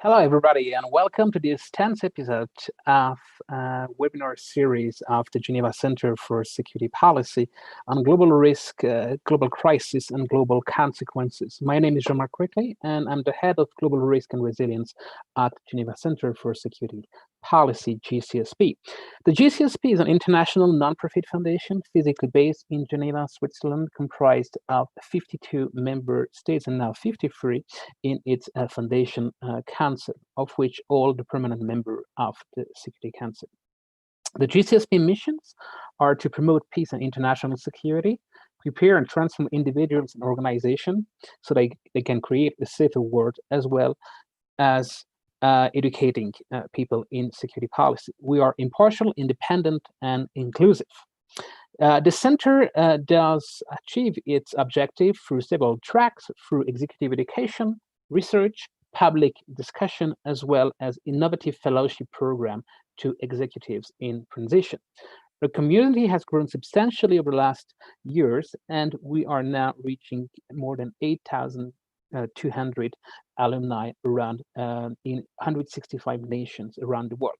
Hello, everybody, and welcome to this 10th episode of webinar series of the Geneva Center for Security Policy on global risk, global crisis, and global consequences. My name is Jean-Marc Quickly, and I'm the head of global risk and resilience at Geneva Center for Security Policy, GCSP. The GCSP is an international non-profit foundation physically based in Geneva, Switzerland, comprised of 52 member states and now 53 in its foundation council, of which all the permanent member of the Security Council. The GCSP missions are to promote peace and international security, prepare and transform individuals and organizations so they can create a safer world, as well as educating people in security policy. We are impartial, independent, and inclusive. The center does achieve its objective through several tracks, through executive education, research, public discussion, as well as innovative fellowship program to executives in transition. The community has grown substantially over the last years, and we are now reaching more than 8,200 alumni around in 165 nations around the world.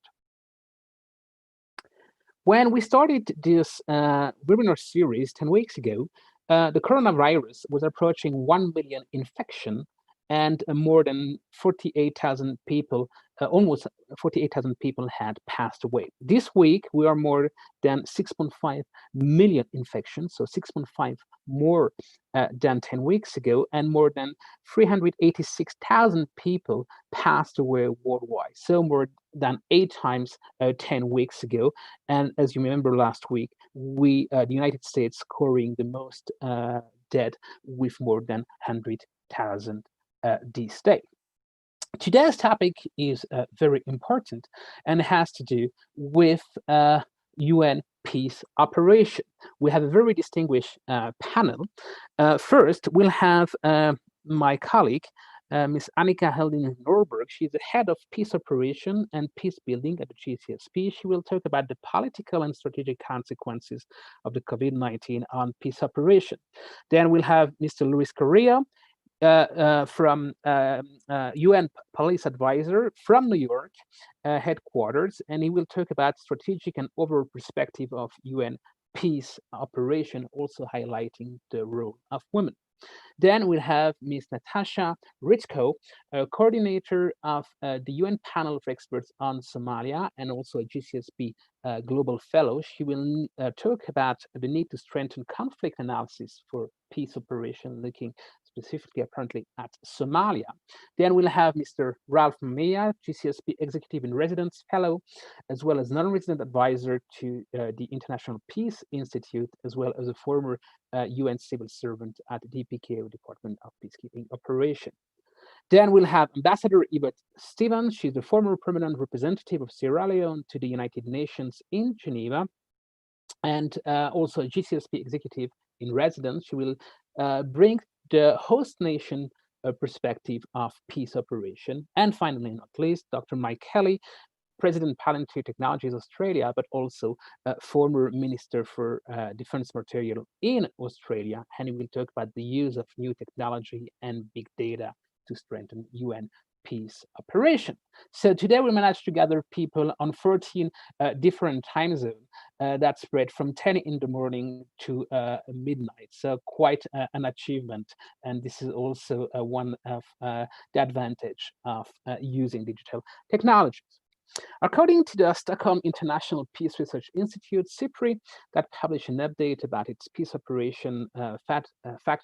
When we started this webinar series 10 weeks ago, the coronavirus was approaching 1 million infection and more than 48,000 people, almost 48,000 people had passed away. This week, we are more than 6.5 million infections, so 6.5 more than 10 weeks ago, and more than 386,000 people passed away worldwide, so more than 8 times 10 weeks ago. And as you remember last week, the United States scoring the most dead with more than 100,000 this day. Today's topic is very important and has to do with UN peace operation. We have a very distinguished panel. First, we'll have my colleague, Ms. Annika Helding-Norberg. She's the head of peace operation and peace building at the GCSP. She will talk about the political and strategic consequences of the COVID-19 on peace operation. Then we'll have Mr. Luis Correa, from UN police advisor from New York headquarters, and he will talk about strategic and overall perspective of UN peace operation, also highlighting the role of women. Then we'll have Ms. Natasha Ritsko, coordinator of the UN panel of experts on Somalia and also a GCSP global fellow. She will talk about the need to strengthen conflict analysis for peace operation, looking specifically apparently at Somalia. Then we'll have Mr. Ralph Mea, GCSP Executive in Residence Fellow, as well as non-resident advisor to the International Peace Institute, as well as a former UN civil servant at the DPKO, Department of Peacekeeping Operation. Then we'll have Ambassador Yvette Stevens. She's the former permanent representative of Sierra Leone to the United Nations in Geneva, and also a GCSP executive in residence. She will bring the host nation perspective of peace operation. And finally, not least, Dr. Mike Kelly, President Palantir Technologies Australia, but also former Minister for Defense Material in Australia. And he will talk about the use of new technology and big data to strengthen UN peace operation. So today we managed to gather people on 14 different time zones that spread from 10 in the morning to midnight. So quite an achievement. And this is also one of the advantage of using digital technologies. According to the Stockholm International Peace Research Institute, SIPRI, that published an update about its peace operation fact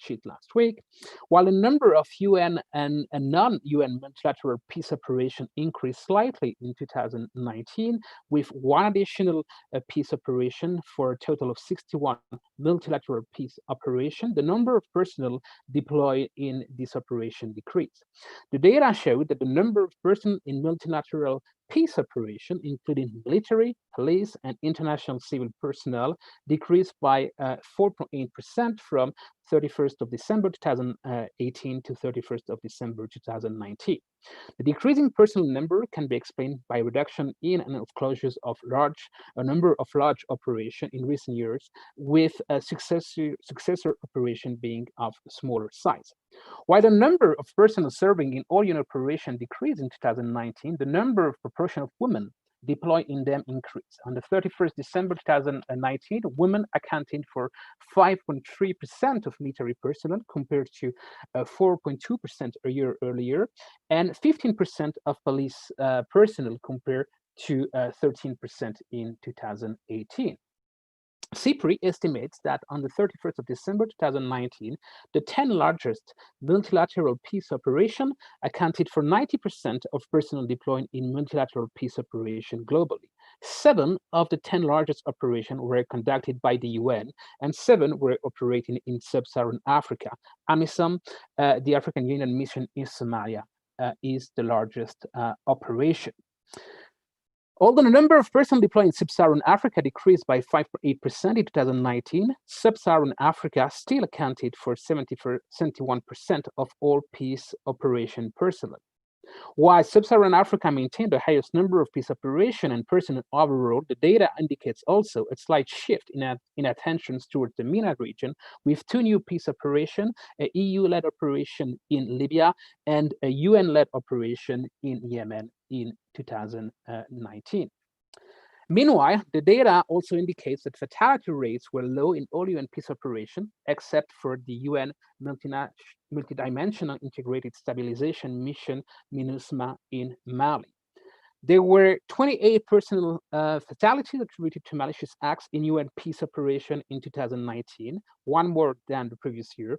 sheet last week, while the number of UN and non-UN multilateral peace operation increased slightly in 2019, with one additional peace operation for a total of 61 multilateral peace operation, the number of personnel deployed in this operation decreased. The data showed that the number of personnel in multilateral peace operation, including military, police, and international civil personnel, decreased by 4.8% from 31st of December 2018 to 31st of December 2019. The decreasing personnel number can be explained by reduction in and of closures of a number of large operations in recent years, with a successor operation being of smaller size. While the number of personnel serving in all unit operations decreased in 2019, the number of proportion of women deployed in them increased. On the 31st December 2019, women accounted for 5.3% of military personnel compared to 4.2% a year earlier, and 15% of police personnel compared to 13% in 2018. CIPRI estimates that on the 31st of December 2019, the 10 largest multilateral peace operations accounted for 90% of personnel deployed in multilateral peace operations globally. 7 of the 10 largest operations were conducted by the UN, and 7 were operating in sub-Saharan Africa. AMISOM, the African Union mission in Somalia, is the largest operation. Although the number of personnel deployed in sub-Saharan Africa decreased by 5.8% in 2019, sub-Saharan Africa still accounted for 71% of all peace operation personnel. While sub-Saharan Africa maintained the highest number of peace operations and personnel overall, the data indicates also a slight shift in attentions towards the MENA region, with 2 new peace operations, an EU-led operation in Libya and a UN-led operation in Yemen in 2019. Meanwhile, the data also indicates that fatality rates were low in all UN peace operations, except for the UN multidimensional integrated stabilization mission, MINUSMA, in Mali. There were 28 personnel fatalities attributed to malicious acts in UN peace operation in 2019, 1 more than the previous year.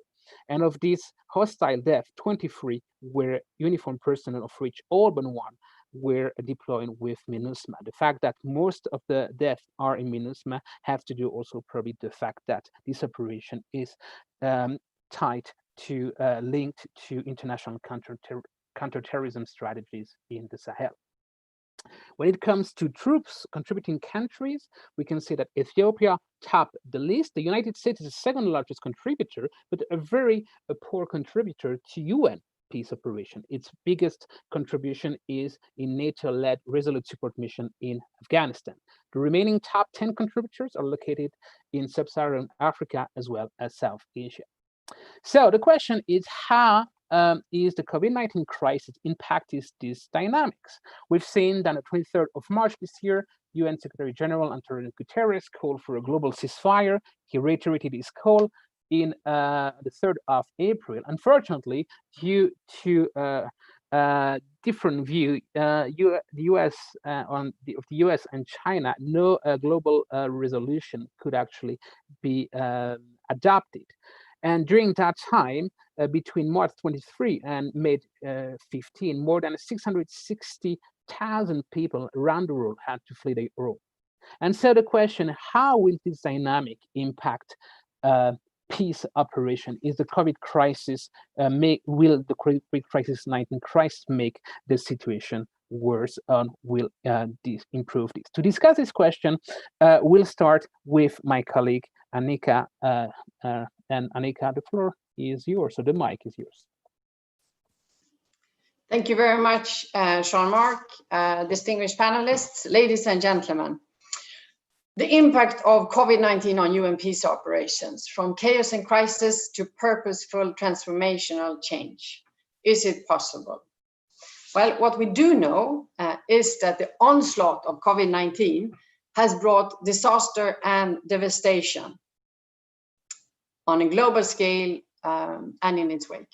And of these hostile deaths, 23 were uniformed personnel, of which all but 1 were deployed with MINUSMA. The fact that most of the deaths are in MINUSMA have to do also probably the fact that this operation is tied to, linked to international counterterrorism strategies in the Sahel. When it comes to troops contributing countries, we can see that Ethiopia topped the list. The United States is the 2nd largest contributor, but a very poor contributor to UN peace operation. Its biggest contribution is in NATO-led resolute support mission in Afghanistan. The remaining top 10 contributors are located in sub-Saharan Africa as well as South Asia. So the question is, how is the COVID-19 crisis impacting these dynamics? We've seen that on the 23rd of March this year, UN Secretary General Antonio Guterres called for a global ceasefire. He reiterated his call in the 3rd of April. Unfortunately, due to different view, the US and China, no global resolution could actually be adopted. And during that time, between March 23 and May 15, more than 660,000 people around the world had to flee their home. And so the question, how will this dynamic impact peace operation? Is the COVID crisis, will the COVID-19 crisis make the situation worse, and will this improve this? To discuss this question, we'll start with my colleague, Annika, and Annika, the floor is yours, so the mic is yours. Thank you very much, Jean-Marc, distinguished panelists, ladies and gentlemen. The impact of COVID-19 on UN peace operations, from chaos and crisis to purposeful transformational change. Is it possible? Well, what we do know is that the onslaught of COVID-19 has brought disaster and devastation on a global scale and in its wake.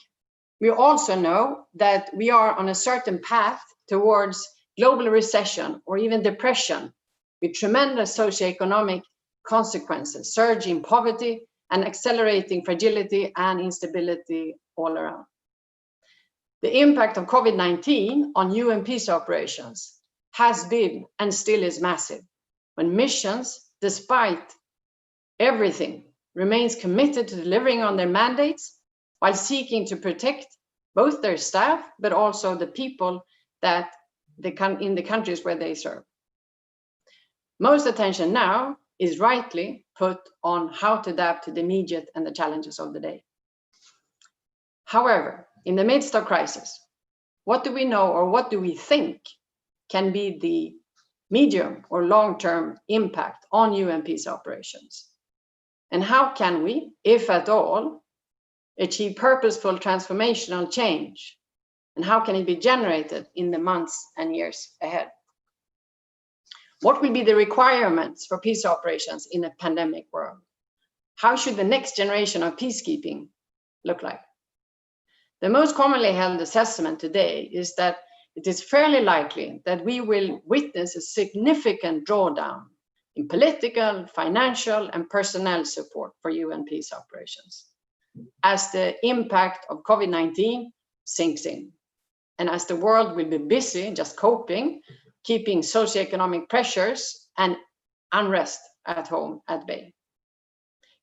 We also know that we are on a certain path towards global recession or even depression, with tremendous socioeconomic consequences, surging poverty and accelerating fragility and instability all around. The impact of COVID-19 on UN peace operations has been and still is massive, when missions, despite everything, remains committed to delivering on their mandates while seeking to protect both their staff, but also the people that in the countries where they serve. Most attention now is rightly put on how to adapt to the immediate and the challenges of the day. However, in the midst of crisis, what do we know or what do we think can be the medium or long-term impact on UN peace operations? And how can we, if at all, achieve purposeful transformational change? And how can it be generated in the months and years ahead? What will be the requirements for peace operations in a pandemic world? How should the next generation of peacekeeping look like? The most commonly held assessment today is that it is fairly likely that we will witness a significant drawdown in political, financial, and personnel support for UN peace operations as the impact of COVID-19 sinks in, and as the world will be busy just coping, keeping socioeconomic pressures and unrest at home at bay.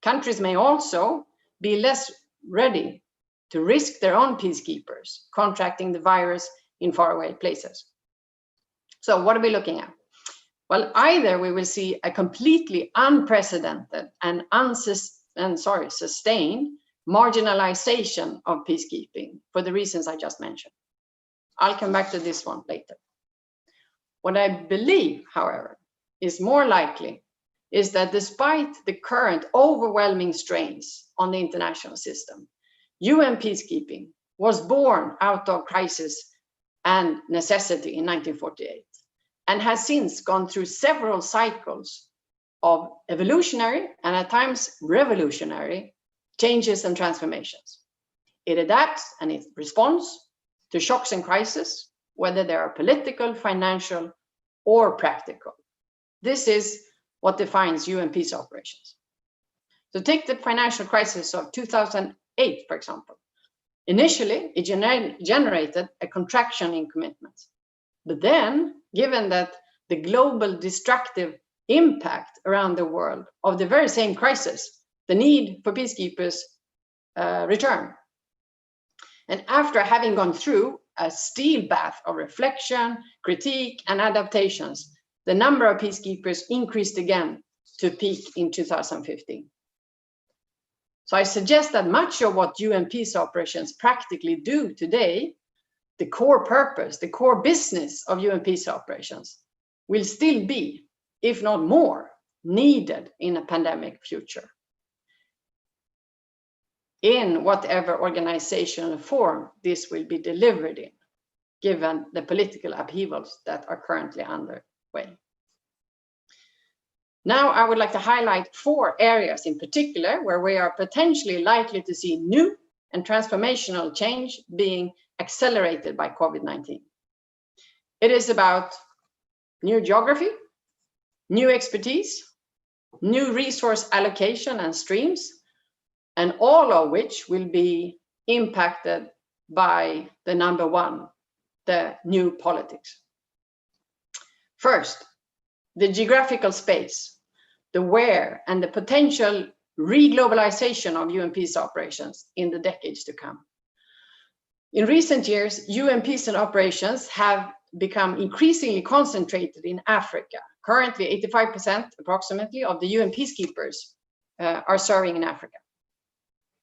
Countries may also be less ready to risk their own peacekeepers contracting the virus in faraway places. So what are we looking at? Well, either we will see a completely unprecedented and sustained marginalization of peacekeeping for the reasons I just mentioned. I'll come back to this one later. What I believe, however, is more likely is that despite the current overwhelming strains on the international system, UN peacekeeping was born out of crisis and necessity in 1948 and has since gone through several cycles of evolutionary and at times revolutionary changes and transformations. It adapts and it responds to shocks and crises, whether they are political, financial, or practical. This is what defines UN peace operations. So take the financial crisis of 2008, for example. Initially, it generated a contraction in commitments. But then, given that the global destructive impact around the world of the very same crisis, the need for peacekeepers returned. And after having gone through a steel bath of reflection, critique, and adaptations, the number of peacekeepers increased again to peak in 2015. So I suggest that much of what UN peace operations practically do today, the core purpose, the core business of UN peace operations, will still be, if not more, needed in a pandemic future, in whatever organizational form this will be delivered in, given the political upheavals that are currently underway. Now, I would like to highlight 4 areas in particular where we are potentially likely to see new and transformational change being accelerated by COVID-19. It is about new geography, new expertise, new resource allocation and streams, and all of which will be impacted by the number 1, the new politics. First, the geographical space, the where, and the potential re-globalization of UN peace operations in the decades to come. In recent years, UN peace and operations have become increasingly concentrated in Africa. Currently, 85% approximately of the UN peacekeepers are serving in Africa.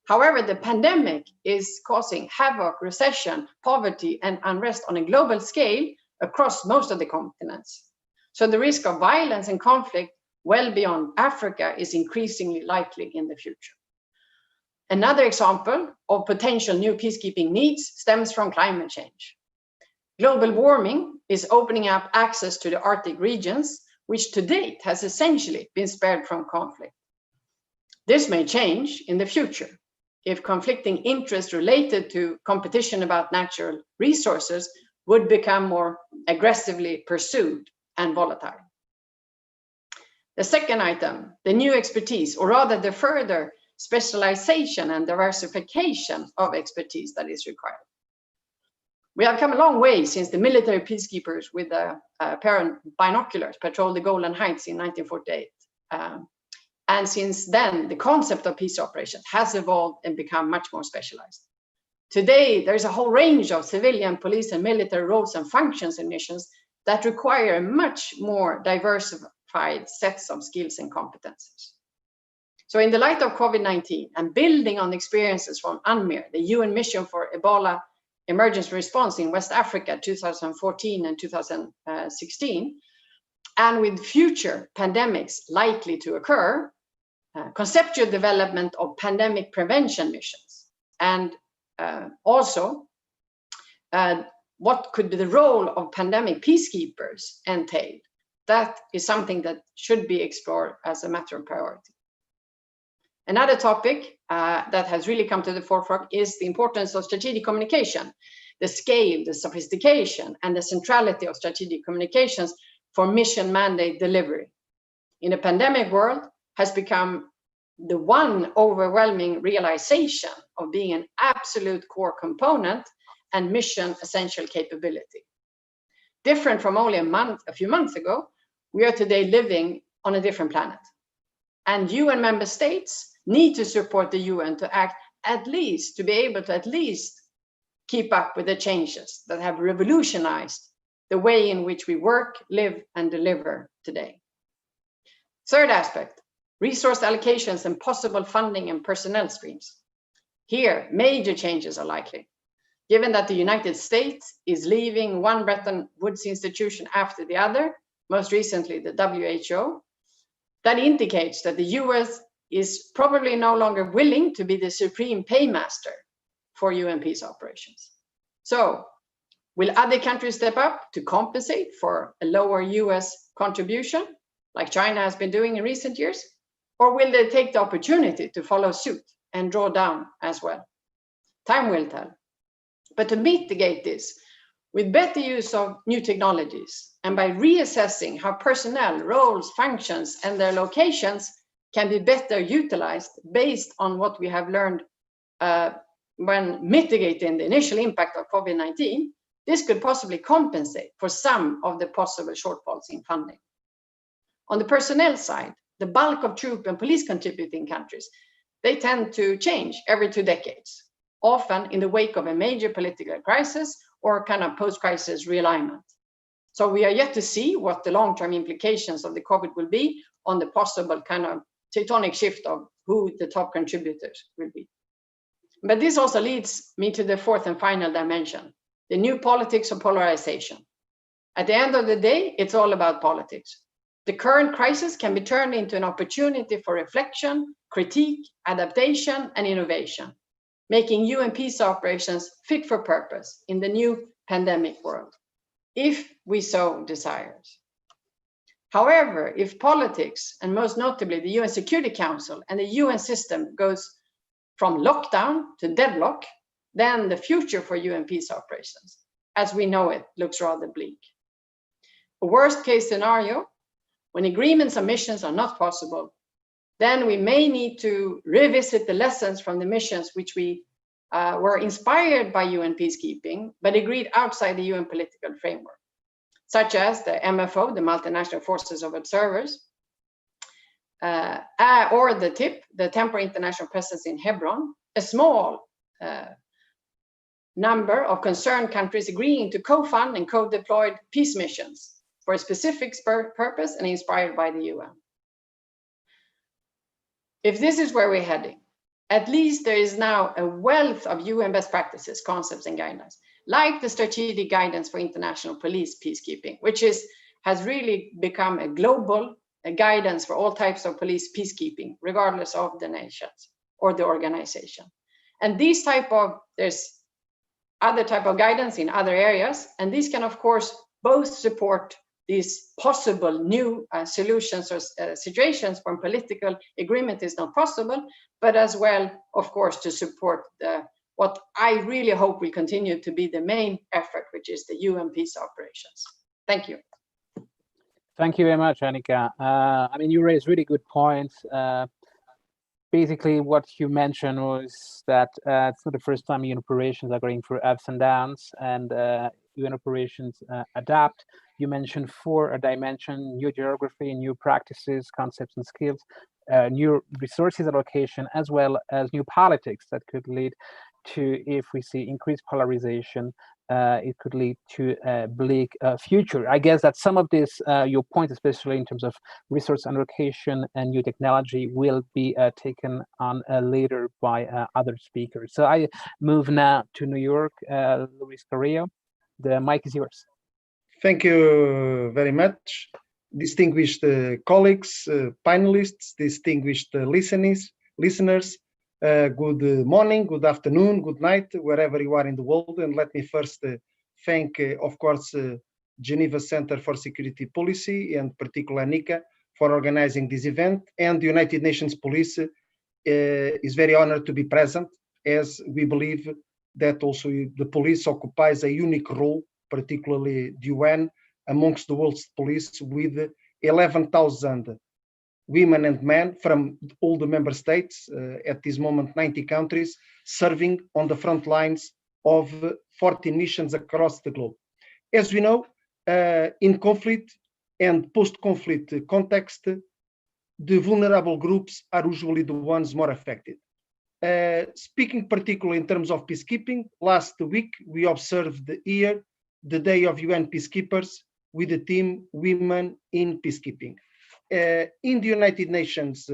However, the pandemic is causing havoc, recession, poverty, and unrest on a global scale across most of the continents. So the risk of violence and conflict well beyond Africa is increasingly likely in the future. Another example of potential new peacekeeping needs stems from climate change. Global warming is opening up access to the Arctic regions, which to date has essentially been spared from conflict. This may change in the future if conflicting interests related to competition about natural resources would become more aggressively pursued and volatile. The second item, the new expertise, or rather the further specialization and diversification of expertise that is required. We have come a long way since the military peacekeepers with a pair of binoculars patrolled the Golan Heights in 1948. And since then, the concept of peace operations has evolved and become much more specialized. Today, there's a whole range of civilian, police, and military roles and functions and missions that require a much more diversified unified sets of skills and competences. So in the light of COVID-19 and building on experiences from UNMIR, the UN mission for Ebola emergency response in West Africa 2014 and 2016, and with future pandemics likely to occur, conceptual development of pandemic prevention missions, and also what could the role of pandemic peacekeepers entail. That is something that should be explored as a matter of priority. Another topic that has really come to the forefront is the importance of strategic communication, the scale, the sophistication, and the centrality of strategic communications for mission mandate delivery. In a pandemic world, has become the one overwhelming realization of being an absolute core component and mission essential capability. Different from only a few months ago, we are today living on a different planet. And UN member states need to support the UN to act to be able to at least keep up with the changes that have revolutionized the way in which we work, live, and deliver today. Third aspect, resource allocations and possible funding and personnel streams. Here, major changes are likely. Given that the United States is leaving one Bretton Woods institution after the other, most recently the WHO, that indicates that the US is probably no longer willing to be the supreme paymaster for UN peace operations. So, will other countries step up to compensate for a lower US contribution, like China has been doing in recent years? Or will they take the opportunity to follow suit and draw down as well? Time will tell. But to mitigate this, with better use of new technologies and by reassessing how personnel, roles, functions, and their locations can be better utilized based on what we have learned when mitigating the initial impact of COVID-19, this could possibly compensate for some of the possible shortfalls in funding. On the personnel side, the bulk of troop and police contributing countries, they tend to change every 2 decades, often in the wake of a major political crisis or kind of post-crisis realignment. So we are yet to see what the long-term implications of the COVID will be on the possible kind of tectonic shift of who the top contributors will be. But this also leads me to the fourth and final dimension, the new politics of polarization. At the end of the day, it's all about politics. The current crisis can be turned into an opportunity for reflection, critique, adaptation, and innovation, making UN peace operations fit for purpose in the new pandemic world, if we so desire. However, if politics, and most notably the UN Security Council and the UN system goes from lockdown to deadlock, then the future for UN peace operations, as we know it, looks rather bleak. A worst case scenario, when agreements on missions are not possible, then we may need to revisit the lessons from the missions which we were inspired by UN peacekeeping, but agreed outside the UN political framework, such as the MFO, the Multinational Forces of Observers, or the TIP, the Temporary International Presence in Hebron, a small number of concerned countries agreeing to co-fund and co-deployed peace missions for a specific purpose and inspired by the UN. If this is where we're heading, at least there is now a wealth of UN best practices, concepts, and guidelines, like the strategic guidance for international police peacekeeping, which has really become a global guidance for all types of police peacekeeping, regardless of the nations or the organization. And there's other type of guidance in other areas, and these can, of course, both support these possible new solutions or situations when political agreement is not possible, but as well, of course, to support what I really hope will continue to be the main effort, which is the UN peace operations. Thank you. Thank you very much, Annika. I mean, you raised really good points. Basically, what you mentioned was that it's not the first time UN operations are going through ups and downs, and UN operations adapt. You mentioned 4 dimensions: new geography, new practices, concepts and skills, new resources allocation, as well as new politics that could lead if we see increased polarization, it could lead to a bleak future. I guess that some of this, your point, especially in terms of resource allocation and new technology, will be taken on later by other speakers. So I move now to New York. Luis Carrillo, the mic is yours. Thank you very much, distinguished colleagues, panelists, distinguished listeners. Good morning, good afternoon, good night, wherever you are in the world. And let me first thank, of course, Geneva Center for Security Policy, and particularly NICA, for organizing this event. And the United Nations Police is very honored to be present, as we believe that also the police occupies a unique role, particularly the UN, amongst the world's police, with 11,000 women and men from all the member states, at this moment 90 countries, serving on the front lines of 14 missions across the globe. As we know, in conflict and post-conflict context, the vulnerable groups are usually the ones more affected. Speaking particularly in terms of peacekeeping, last week we observed here the Day of UN Peacekeepers with the theme Women in Peacekeeping. In the United Nations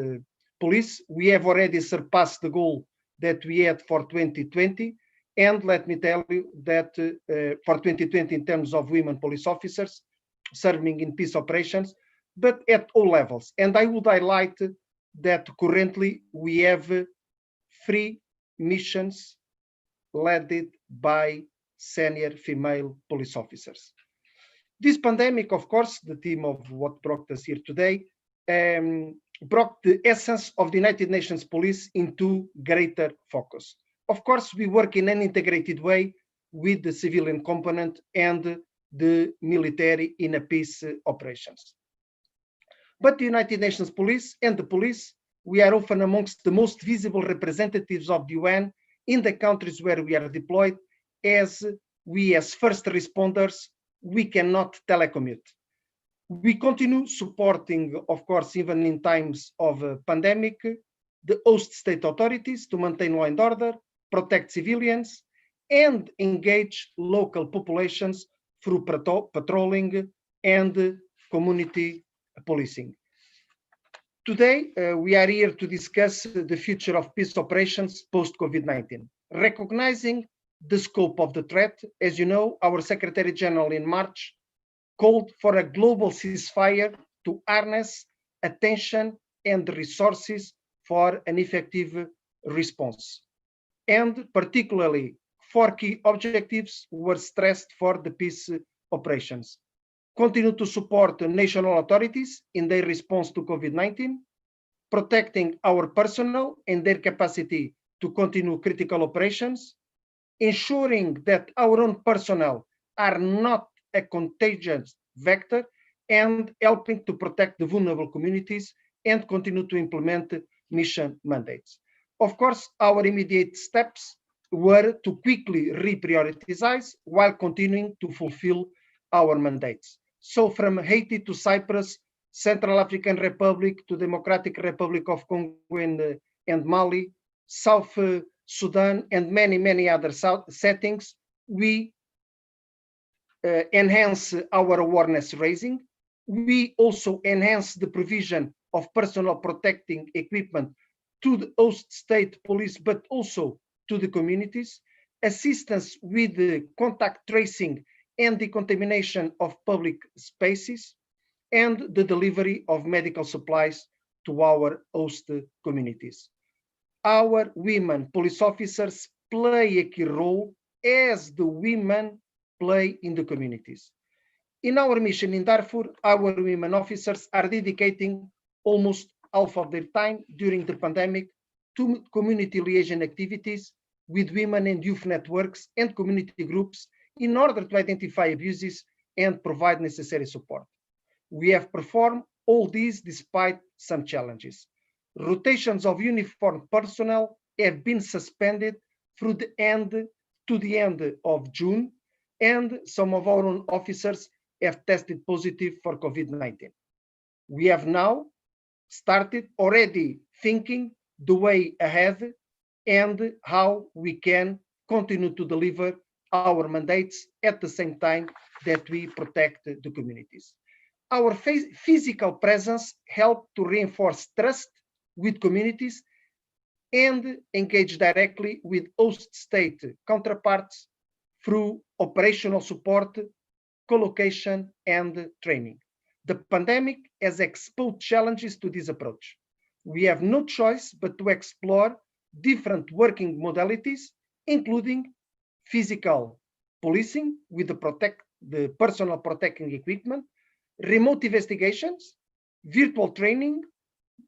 Police, we have already surpassed the goal that we had for 2020. And let me tell you that for 2020, in terms of women police officers serving in peace operations, but at all levels. And I would highlight that currently we have 3 missions led by senior female police officers. This pandemic, of course, the theme of what brought us here today, brought the essence of the United Nations Police into greater focus. Of course, we work in an integrated way with the civilian component and the military in a peace operations. But the United Nations Police and the police, we are often amongst the most visible representatives of the UN in the countries where we are deployed, as we as first responders, we cannot telecommute. We continue supporting, of course, even in times of a pandemic, the host state authorities to maintain law and order, protect civilians, and engage local populations through patrolling and community policing. Today, we are here to discuss the future of peace operations post-COVID-19. Recognizing the scope of the threat, as you know, our Secretary General in March called for a global ceasefire to harness attention and resources for an effective response. And particularly, 4 key objectives were stressed for the peace operations. Continue to support national authorities in their response to COVID-19, protecting our personnel and their capacity to continue critical operations, ensuring that our own personnel are not a contagious vector, and helping to protect the vulnerable communities and continue to implement mission mandates. Of course, our immediate steps were to quickly reprioritize while continuing to fulfill our mandates. So from Haiti to Cyprus, Central African Republic to Democratic Republic of Congo and Mali, South Sudan, and many other settings, we enhance our awareness raising. We also enhance the provision of personal protecting equipment to the host state police, but also to the communities, assistance with the contact tracing and decontamination of public spaces, and the delivery of medical supplies to our host communities. Our women police officers play a key role as the women play in the communities. In our mission in Darfur, our women officers are dedicating almost half of their time during the pandemic to community liaison activities with women and youth networks and community groups in order to identify abuses and provide necessary support. We have performed all these despite some challenges. Rotations of uniformed personnel have been suspended to the end of June, and some of our own officers have tested positive for COVID-19. We have now started already thinking the way ahead and how we can continue to deliver our mandates at the same time that we protect the communities. Our physical presence helps to reinforce trust with communities and engage directly with host state counterparts through operational support, collocation, and training. The pandemic has exposed challenges to this approach. We have no choice but to explore different working modalities, including physical policing with the personal protecting equipment, remote investigations, virtual training,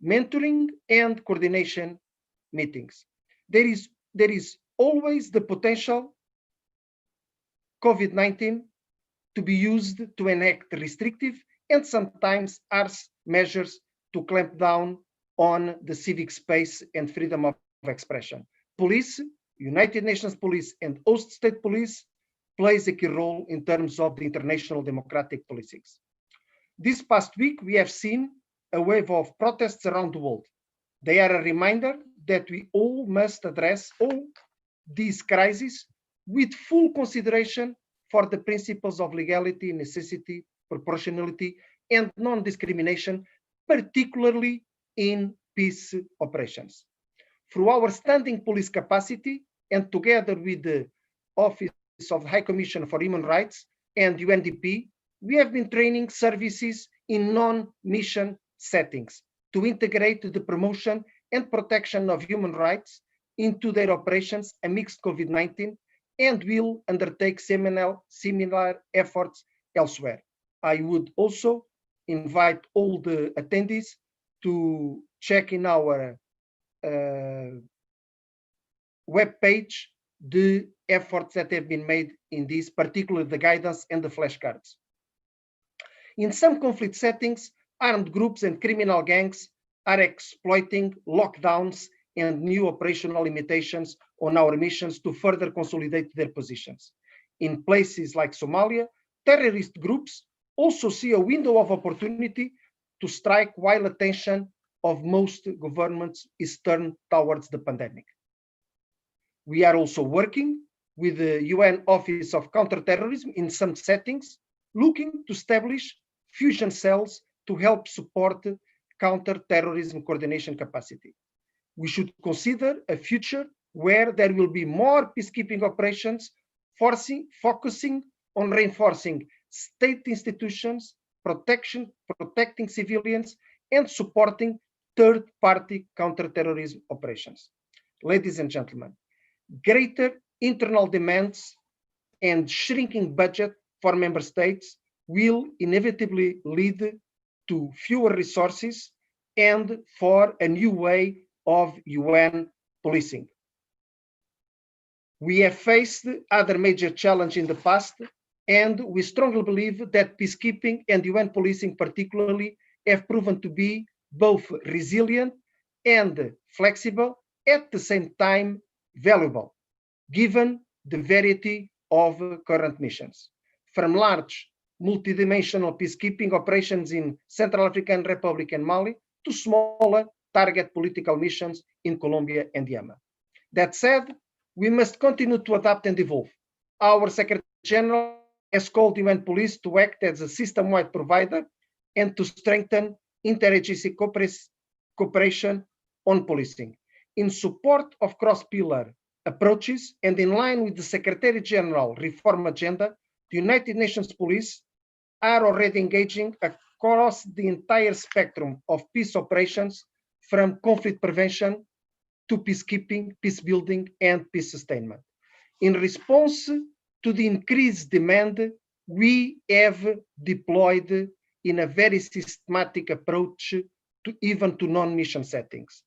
mentoring, and coordination meetings. There is always the potential COVID-19 to be used to enact restrictive and sometimes harsh measures to clamp down on the civic space and freedom of expression. Police, United Nations police, and host state police plays a key role in terms of the international democratic policings. This past week, we have seen a wave of protests around the world. They are a reminder that we all must address all these crises with full consideration for the principles of legality, necessity, proportionality, and non-discrimination, particularly in peace operations. Through our standing police capacity and together with the Office of the High Commission for Human Rights and UNDP, we have been training services in non-mission settings to integrate the promotion and protection of human rights into their operations amidst COVID-19 and will undertake similar efforts elsewhere. I would also invite all the attendees to check in our webpage the efforts that have been made in this, particularly the guidance and the flashcards. In some conflict settings, armed groups and criminal gangs are exploiting lockdowns and new operational limitations on our missions to further consolidate their positions. In places like Somalia, terrorist groups also see a window of opportunity to strike while attention of most governments is turned towards the pandemic. We are also working with the UN Office of Counterterrorism in some settings, looking to establish fusion cells to help support counter-terrorism coordination capacity. We should consider a future where there will be more peacekeeping operations, focusing on reinforcing state institutions, protecting civilians, and supporting third-party counter-terrorism operations. Ladies and gentlemen, greater internal demands and shrinking budget for member states will inevitably lead to fewer resources and for a new way of UN policing. We have faced other major challenges in the past, and we strongly believe that peacekeeping and UN policing particularly have proven to be both resilient and flexible, at the same time valuable, given the variety of current missions. From large multidimensional peacekeeping operations in Central African Republic and Mali to smaller target political missions in Colombia and Yemen. That said, we must continue to adapt and evolve. Our Secretary General has called UN Police to act as a system-wide provider and to strengthen interagency cooperation on policing. In support of cross-pillar approaches and in line with the Secretary General reform agenda, the United Nations Police are already engaging across the entire spectrum of peace operations, from conflict prevention to peacekeeping, peace building, and peace sustainment. In response to the increased demand, we have deployed in a very systematic approach to non-mission settings.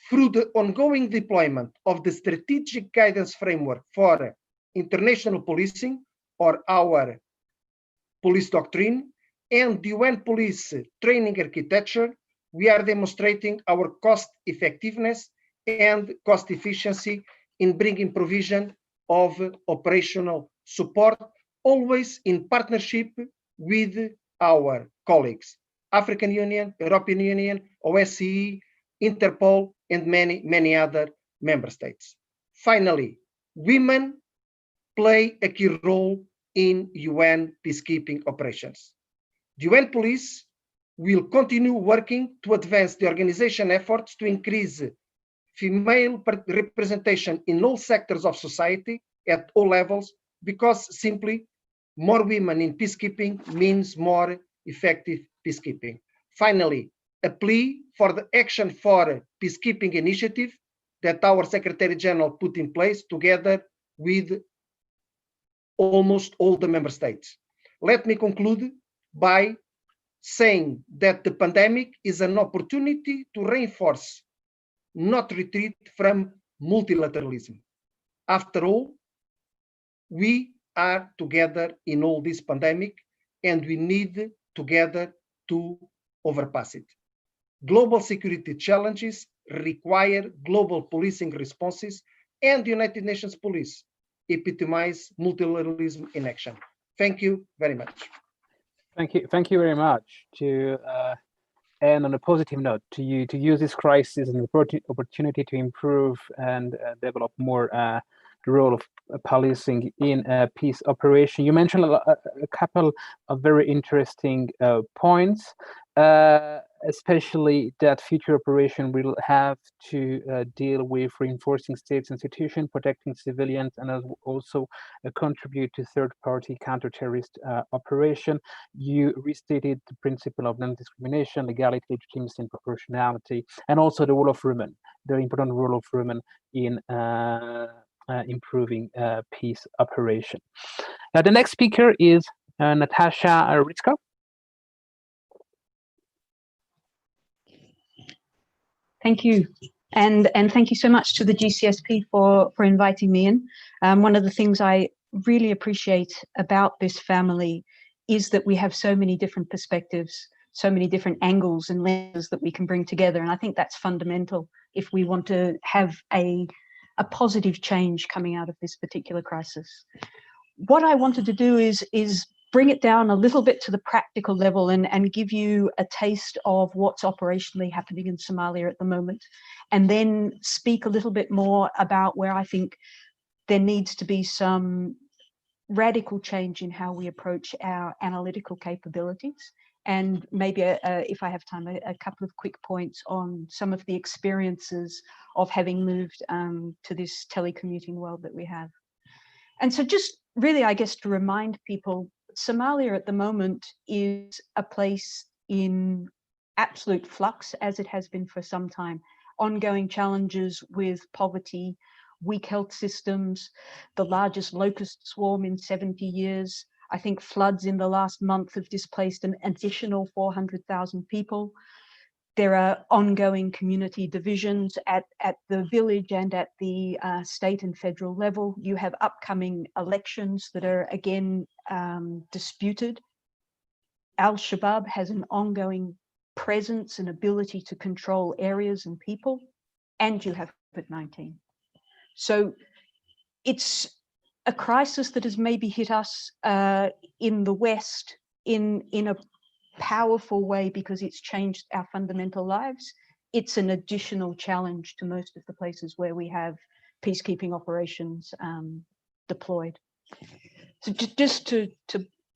Through the ongoing deployment of the strategic guidance framework for international policing, or our police doctrine, and the UN police training architecture, we are demonstrating our cost effectiveness and cost efficiency in bringing provision of operational support, always in partnership with our colleagues, African Union, European Union, OSCE, Interpol, and many other member states. Finally, women play a key role in UN peacekeeping operations. The UN police will continue working to advance the organization efforts to increase female representation in all sectors of society at all levels, because simply more women in peacekeeping means more effective peacekeeping. Finally, a plea for the Action for Peacekeeping initiative that our Secretary General put in place together with almost all the member states. Let me conclude by saying that the pandemic is an opportunity to reinforce, not retreat from multilateralism. After all, we are together in all this pandemic, and we need together to overpass it. Global security challenges require global policing responses, and the United Nations police epitomize multilateralism in action. Thank you very much. Thank you very much. To end on a positive note, to use this crisis as an opportunity to improve and develop more the role of policing in a peace operation. You mentioned a couple of very interesting points, especially that future operation will have to deal with reinforcing states' institutions, protecting civilians, and also contribute to third-party counter-terrorist operation. You restated the principle of non-discrimination, legality, legitimacy, and proportionality, and also the role of women, the important role of women in improving peace operation. Now, the next speaker is Natasha Ritsko. Thank you. And thank you so much to the GCSP for inviting me in. One of the things I really appreciate about this family is that we have so many different perspectives, so many different angles and lenses that we can bring together. And I think that's fundamental if we want to have a positive change coming out of this particular crisis. What I wanted to do is bring it down a little bit to the practical level and give you a taste of what's operationally happening in Somalia at the moment, and then speak a little bit more about where I think there needs to be some radical change in how we approach our analytical capabilities. And maybe, if I have time, a couple of quick points on some of the experiences of having moved to this telecommuting world that we have. And so just really, I guess, to remind people, Somalia at the moment is a place in absolute flux, as it has been for some time. Ongoing challenges with poverty, weak health systems, the largest locust swarm in 70 years. I think floods in the last month have displaced an additional 400,000 people. There are ongoing community divisions at the village and at the state and federal level. You have upcoming elections that are again disputed. Al-Shabaab has an ongoing presence and ability to control areas and people, and you have COVID-19. So it's a crisis that has maybe hit us in the West in a powerful way because it's changed our fundamental lives. It's an additional challenge to most of the places where we have peacekeeping operations deployed. So just to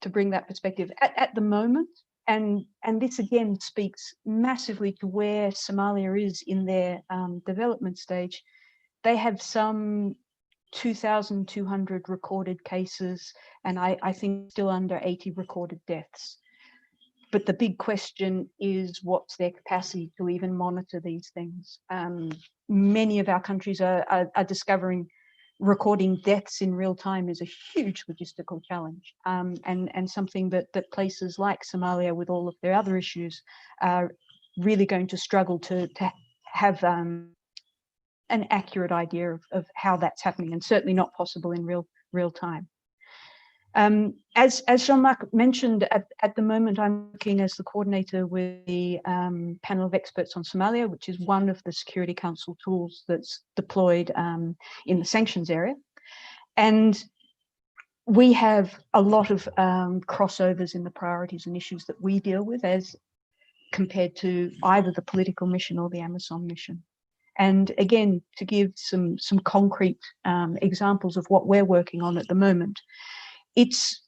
bring that perspective, at the moment, and this again speaks massively to where Somalia is in their development stage, they have some 2,200 recorded cases, and I think still under 80 recorded deaths. But the big question is, what's their capacity to even monitor these things? Many of our countries are discovering recording deaths in real time is a huge logistical challenge, and something that places like Somalia, with all of their other issues, are really going to struggle to have an accurate idea of how that's happening, and certainly not possible in real time. As Jean-Marc mentioned, at the moment, I'm working as the coordinator with the panel of experts on Somalia, which is one of the Security Council tools that's deployed in the sanctions area. And we have a lot of crossovers in the priorities and issues that we deal with as compared to either the political mission or the AMISOM mission. And again, to give some concrete examples of what we're working on at the moment, it's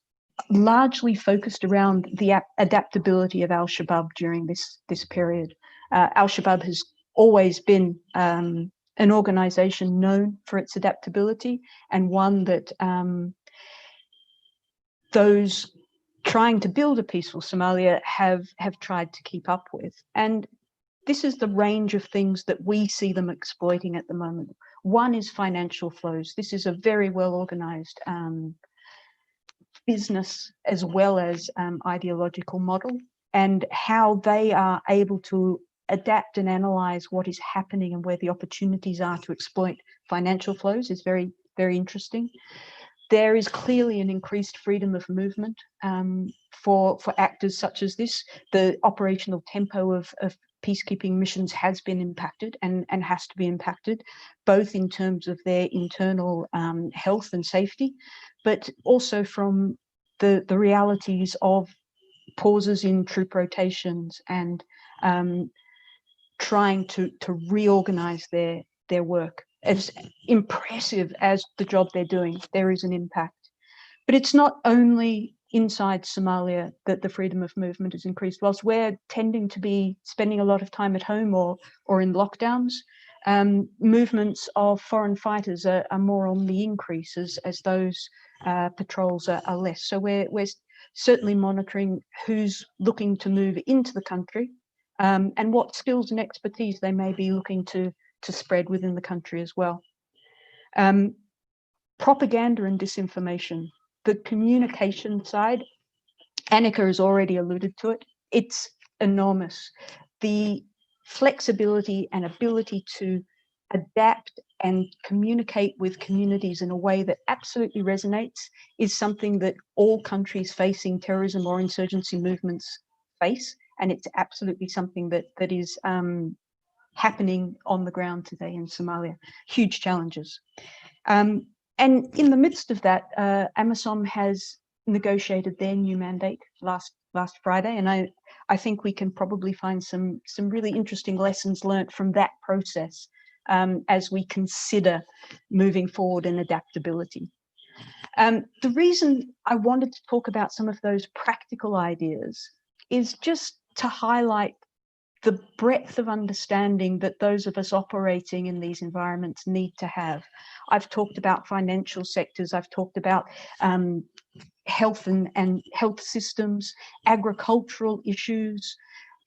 largely focused around the adaptability of al-Shabaab during this period. Al-Shabaab has always been an organization known for its adaptability, and one that those trying to build a peaceful Somalia have tried to keep up with. And this is the range of things that we see them exploiting at the moment. One is financial flows. This is a very well organized business as well as ideological model, and how they are able to adapt and analyze what is happening and where the opportunities are to exploit financial flows is very, very interesting. There is clearly an increased freedom of movement for actors such as this. The operational tempo of peacekeeping missions has been impacted and has to be impacted, both in terms of their internal health and safety, but also from the realities of pauses in troop rotations and trying to reorganize their work. As impressive as the job they're doing, there is an impact. But it's not only inside Somalia that the freedom of movement has increased. Whilst we're tending to be spending a lot of time at home or in lockdowns, movements of foreign fighters are more on the increase as those patrols are less. So we're certainly monitoring who's looking to move into the country and what skills and expertise they may be looking to spread within the country as well. Propaganda and disinformation, the communication side, Annika has already alluded to it, it's enormous. The flexibility and ability to adapt and communicate with communities in a way that absolutely resonates is something that all countries facing terrorism or insurgency movements face, and it's absolutely something that is happening on the ground today in Somalia. Huge challenges. And in the midst of that, AMISOM has negotiated their new mandate last Friday, and I think we can probably find some really interesting lessons learnt from that process as we consider moving forward in adaptability. The reason I wanted to talk about some of those practical ideas is just to highlight the breadth of understanding that those of us operating in these environments need to have. I've talked about financial sectors, I've talked about health and health systems, agricultural issues,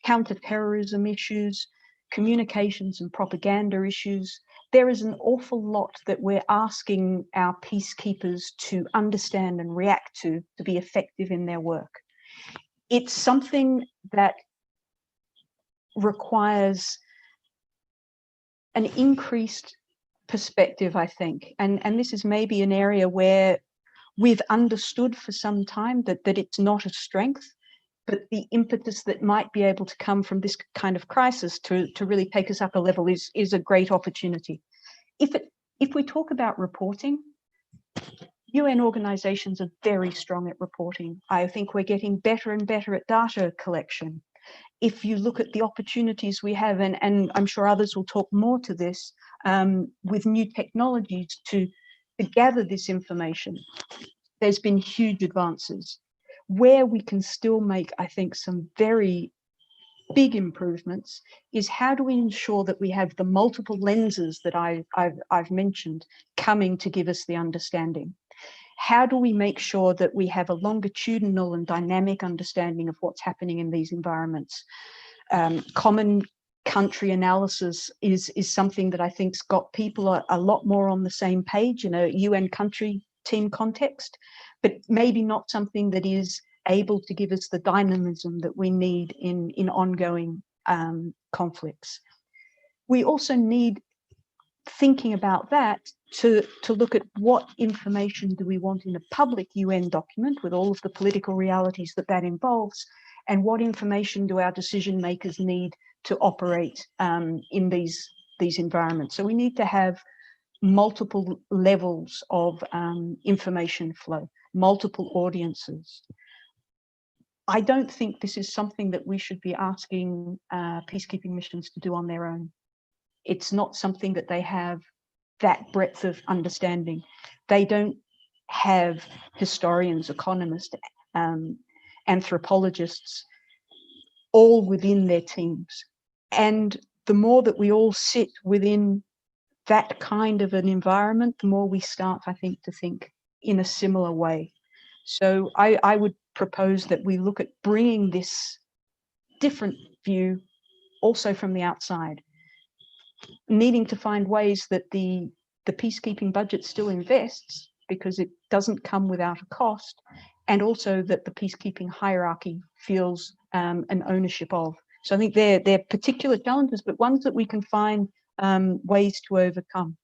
counterterrorism issues, communications and propaganda issues. There is an awful lot that we're asking our peacekeepers to understand and react to be effective in their work. It's something that requires an increased perspective, I think, and this is maybe an area where we've understood for some time that it's not a strength, but the impetus that might be able to come from this kind of crisis to really take us up a level is a great opportunity. If we talk about reporting, UN organizations are very strong at reporting. I think we're getting better and better at data collection. If you look at the opportunities we have, and I'm sure others will talk more to this, with new technologies to gather this information, there's been huge advances. Where we can still make, I think, some very big improvements is how do we ensure that we have the multiple lenses that I've mentioned coming to give us the understanding? How do we make sure that we have a longitudinal and dynamic understanding of what's happening in these environments? Common country analysis is something that I think's got people a lot more on the same page in a UN country team context, but maybe not something that is able to give us the dynamism that we need in ongoing conflicts. We also need, thinking about that, to look at what information do we want in a public UN document with all of the political realities that involves, and what information do our decision makers need to operate in these environments. So we need to have multiple levels of information flow, multiple audiences. I don't think this is something that we should be asking peacekeeping missions to do on their own. It's not something that they have that breadth of understanding. They don't have historians, economists, anthropologists all within their teams. And the more that we all sit within that kind of an environment, the more we start, I think, to think in a similar way. So I would propose that we look at bringing this different view also from the outside, needing to find ways that the peacekeeping budget still invests, because it doesn't come without a cost, and also that the peacekeeping hierarchy feels an ownership of. So I think they're particular challenges, but ones that we can find ways to overcome.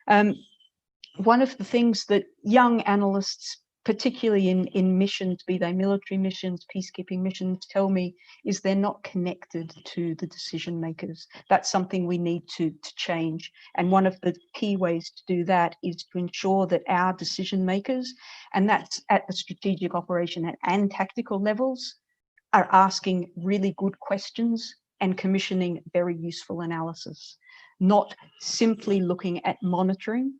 One of the things that young analysts, particularly in missions, be they military missions, peacekeeping missions, tell me is they're not connected to the decision makers. That's something we need to change. And one of the key ways to do that is to ensure that our decision makers, and that's at the strategic, operation and tactical levels, are asking really good questions and commissioning very useful analysis, not simply looking at monitoring,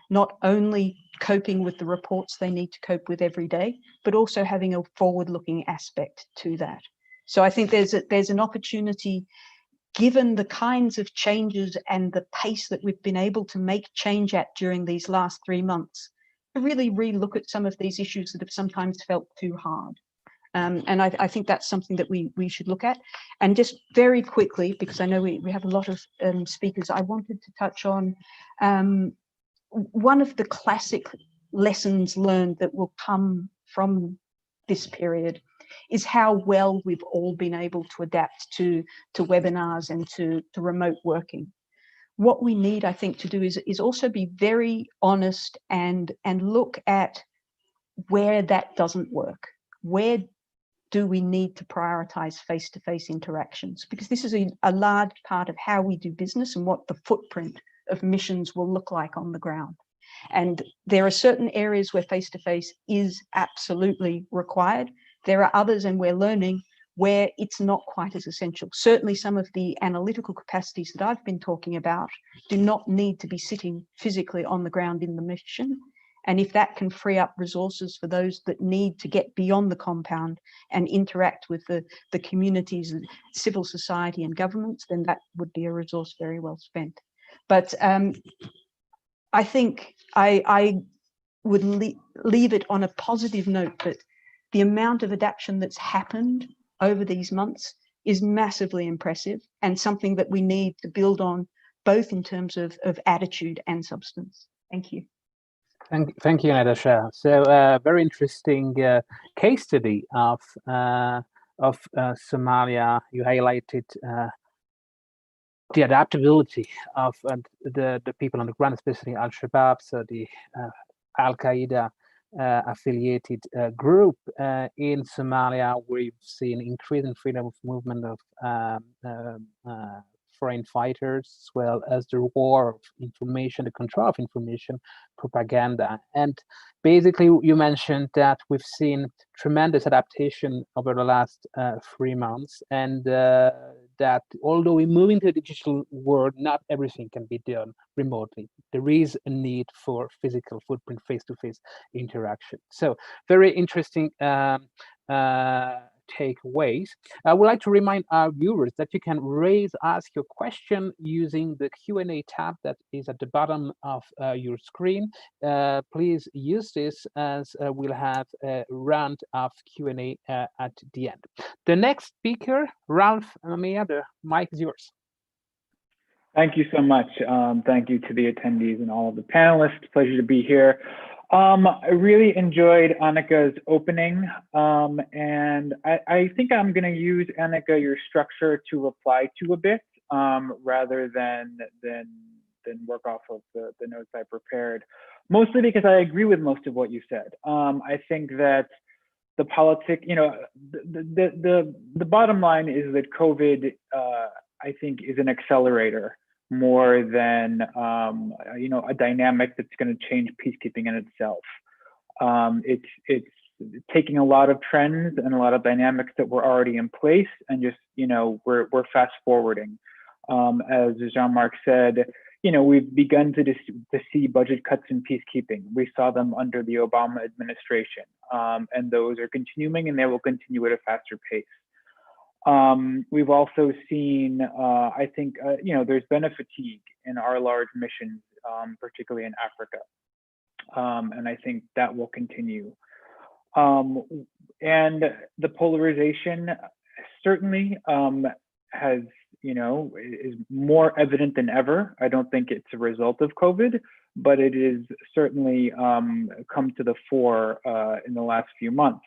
not only coping with the reports they need to cope with every day, but also having a forward-looking aspect to that. So I think there's an opportunity, given the kinds of changes and the pace that we've been able to make change at during these last 3 months, to really re-look at some of these issues that have sometimes felt too hard. And I think that's something that we should look at. And just very quickly, because I know we have a lot of speakers, I wanted to touch on one of the classic lessons learned that will come from this period is how well we've all been able to adapt to webinars and to remote working. What we need, I think, to do is also be very honest and look at where that doesn't work. Where do we need to prioritize face-to-face interactions? Because this is a large part of how we do business and what the footprint of missions will look like on the ground. And there are certain areas where face-to-face is absolutely required. There are others, and we're learning, where it's not quite as essential. Certainly some of the analytical capacities that I've been talking about do not need to be sitting physically on the ground in the mission. And if that can free up resources for those that need to get beyond the compound and interact with the communities, civil society and governments, then that would be a resource very well spent. But I think I would leave it on a positive note that the amount of adaptation that's happened over these months is massively impressive, and something that we need to build on, both in terms of attitude and substance. Thank you. Thank you, Natasha. So very interesting case study of Somalia. You highlighted the adaptability of the people on the ground, especially Al-Shabaab, so the Al-Qaeda affiliated group in Somalia. We've seen increasing freedom of movement of foreign fighters, as well as the war of information, the control of information, propaganda. And basically, you mentioned that we've seen tremendous adaptation over the last 3 months, and that although we move into the digital world, not everything can be done remotely. There is a need for physical footprint, face-to-face interaction. So very interesting takeaways. I would like to remind our viewers that you can ask your question using the Q&A tab that is at the bottom of your screen. Please use this, as we'll have a round of Q&A at the end. The next speaker, Ralph Mea, the mic is yours. Thank you so much. Thank you to the attendees and all of the panelists. Pleasure to be here. I really enjoyed Annika's opening, and I think I'm going to use, Annika, your structure to reply to a bit, rather than work off of the notes I prepared, mostly because I agree with most of what you said. I think that the the bottom line is that COVID, I think, is an accelerator more than a dynamic that's going to change peacekeeping in itself. It's taking a lot of trends and a lot of dynamics that were already in place, and just we're fast forwarding. As Jean-Marc said, we've begun to see budget cuts in peacekeeping. We saw them under the Obama administration, and those are continuing, and they will continue at a faster pace. We've also seen, I think, there's been a fatigue in our large missions, particularly in Africa, and I think that will continue. And the polarization certainly has, is more evident than ever. I don't think it's a result of COVID, but it is certainly come to the fore in the last few months.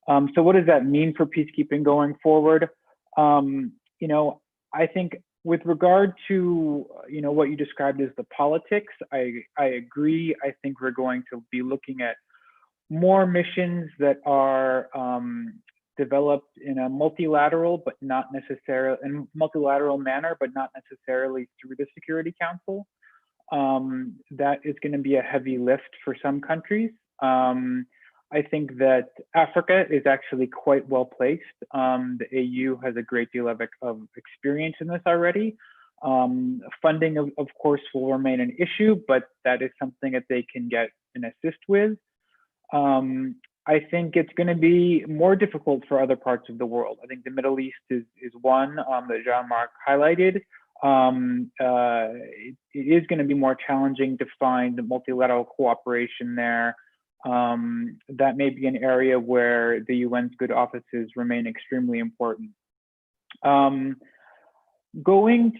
So what does that mean for peacekeeping going forward? I think with regard to, what you described as the politics, I agree. I think we're going to be looking at more missions that are developed in a multilateral, but not necessarily in multilateral manner, but not necessarily through the Security Council. That is going to be a heavy lift for some countries. I think that Africa is actually quite well placed. The AU has a great deal of experience in this already. Funding, of course, will remain an issue, but that is something that they can get and assist with. I think it's going to be more difficult for other parts of the world. I think the Middle East is one that Jean-Marc highlighted. It is going to be more challenging to find multilateral cooperation there. That may be an area where the UN's good offices remain extremely important. Going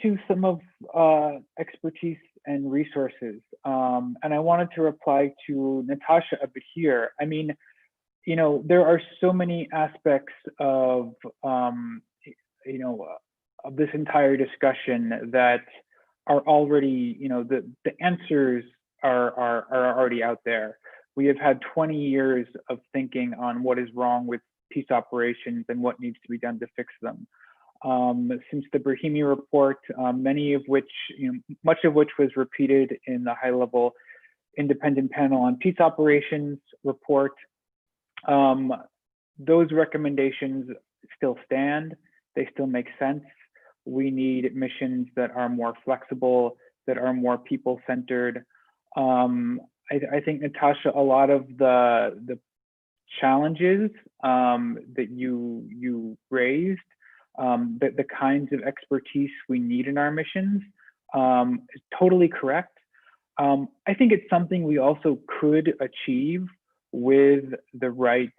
to some of expertise and resources, and I wanted to reply to Natasha a bit here. I mean, there are so many aspects of, of this entire discussion that are already, the answers are already out there. We have had 20 years of thinking on what is wrong with peace operations and what needs to be done to fix them. Since the Brahimi report, much of which was repeated in the high-level independent panel on peace operations report, those recommendations still stand. They still make sense. We need missions that are more flexible, that are more people-centered. I think, Natasha, a lot of the challenges that you raised, the kinds of expertise we need in our missions, is totally correct. I think it's something we also could achieve with the right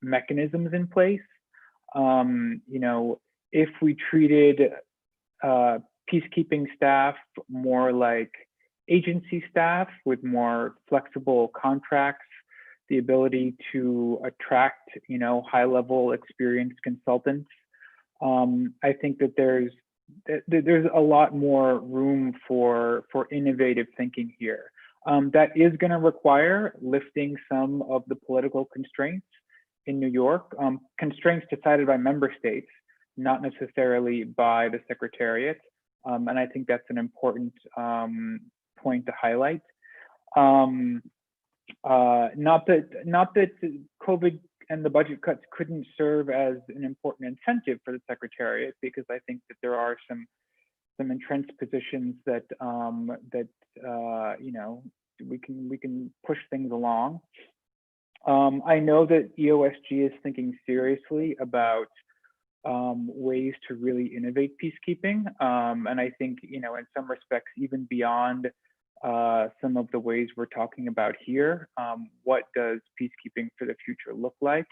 mechanisms in place. If we treated peacekeeping staff more like agency staff with more flexible contracts, the ability to attract, high-level experienced consultants. I think that there's a lot more room for innovative thinking here. That is going to require lifting some of the political constraints in New York, constraints decided by member states, not necessarily by the Secretariat. And I think that's an important point to highlight. Not that COVID and the budget cuts couldn't serve as an important incentive for the Secretariat, because I think that there are some entrenched positions that we can push things along. I know that EOSG is thinking seriously about ways to really innovate peacekeeping, and I think in some respects even beyond some of the ways we're talking about here. What does peacekeeping for the future look like?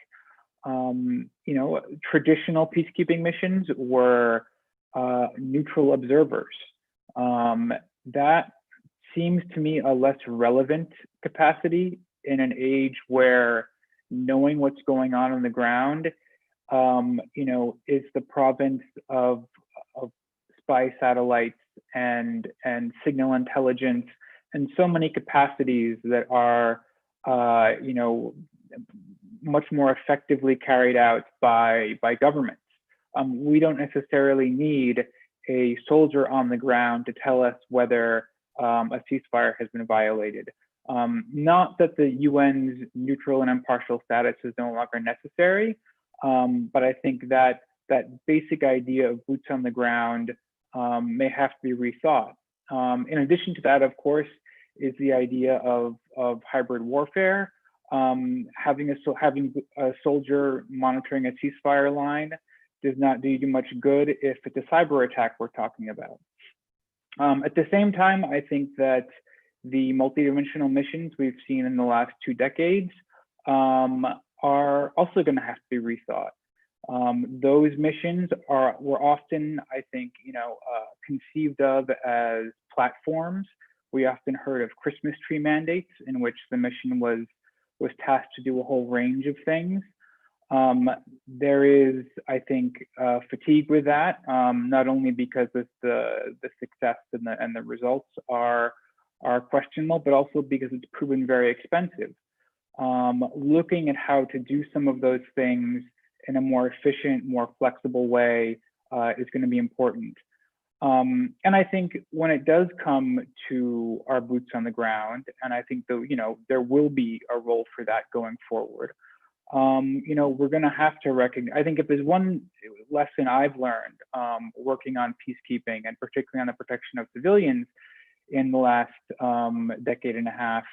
Traditional peacekeeping missions were neutral observers. That seems to me a less relevant capacity in an age where knowing what's going on the ground, is the province of spy satellites and signal intelligence, and so many capacities that are, much more effectively carried out by governments. We don't necessarily need a soldier on the ground to tell us whether a ceasefire has been violated. Not that the UN's neutral and impartial status is no longer necessary, but I think that that basic idea of boots on the ground may have to be rethought. In addition to that, of course, is the idea of hybrid warfare. Having a soldier monitoring a ceasefire line does not do you much good if it's a cyber attack we're talking about. At the same time, I think that the multidimensional missions we've seen in the last 2 decades are also going to have to be rethought. Those missions were often, I think, conceived of as platforms. We often heard of Christmas tree mandates, in which the mission was tasked to do a whole range of things. There is, I think, fatigue with that, not only because the success and the results are questionable, but also because it's proven very expensive. Looking at how to do some of those things in a more efficient, more flexible way is going to be important. And I think when it does come to our boots on the ground, and I think there will be a role for that going forward. We're going to have to recognize, I think if there's one lesson I've learned working on peacekeeping, and particularly on the protection of civilians in the last decade and a half,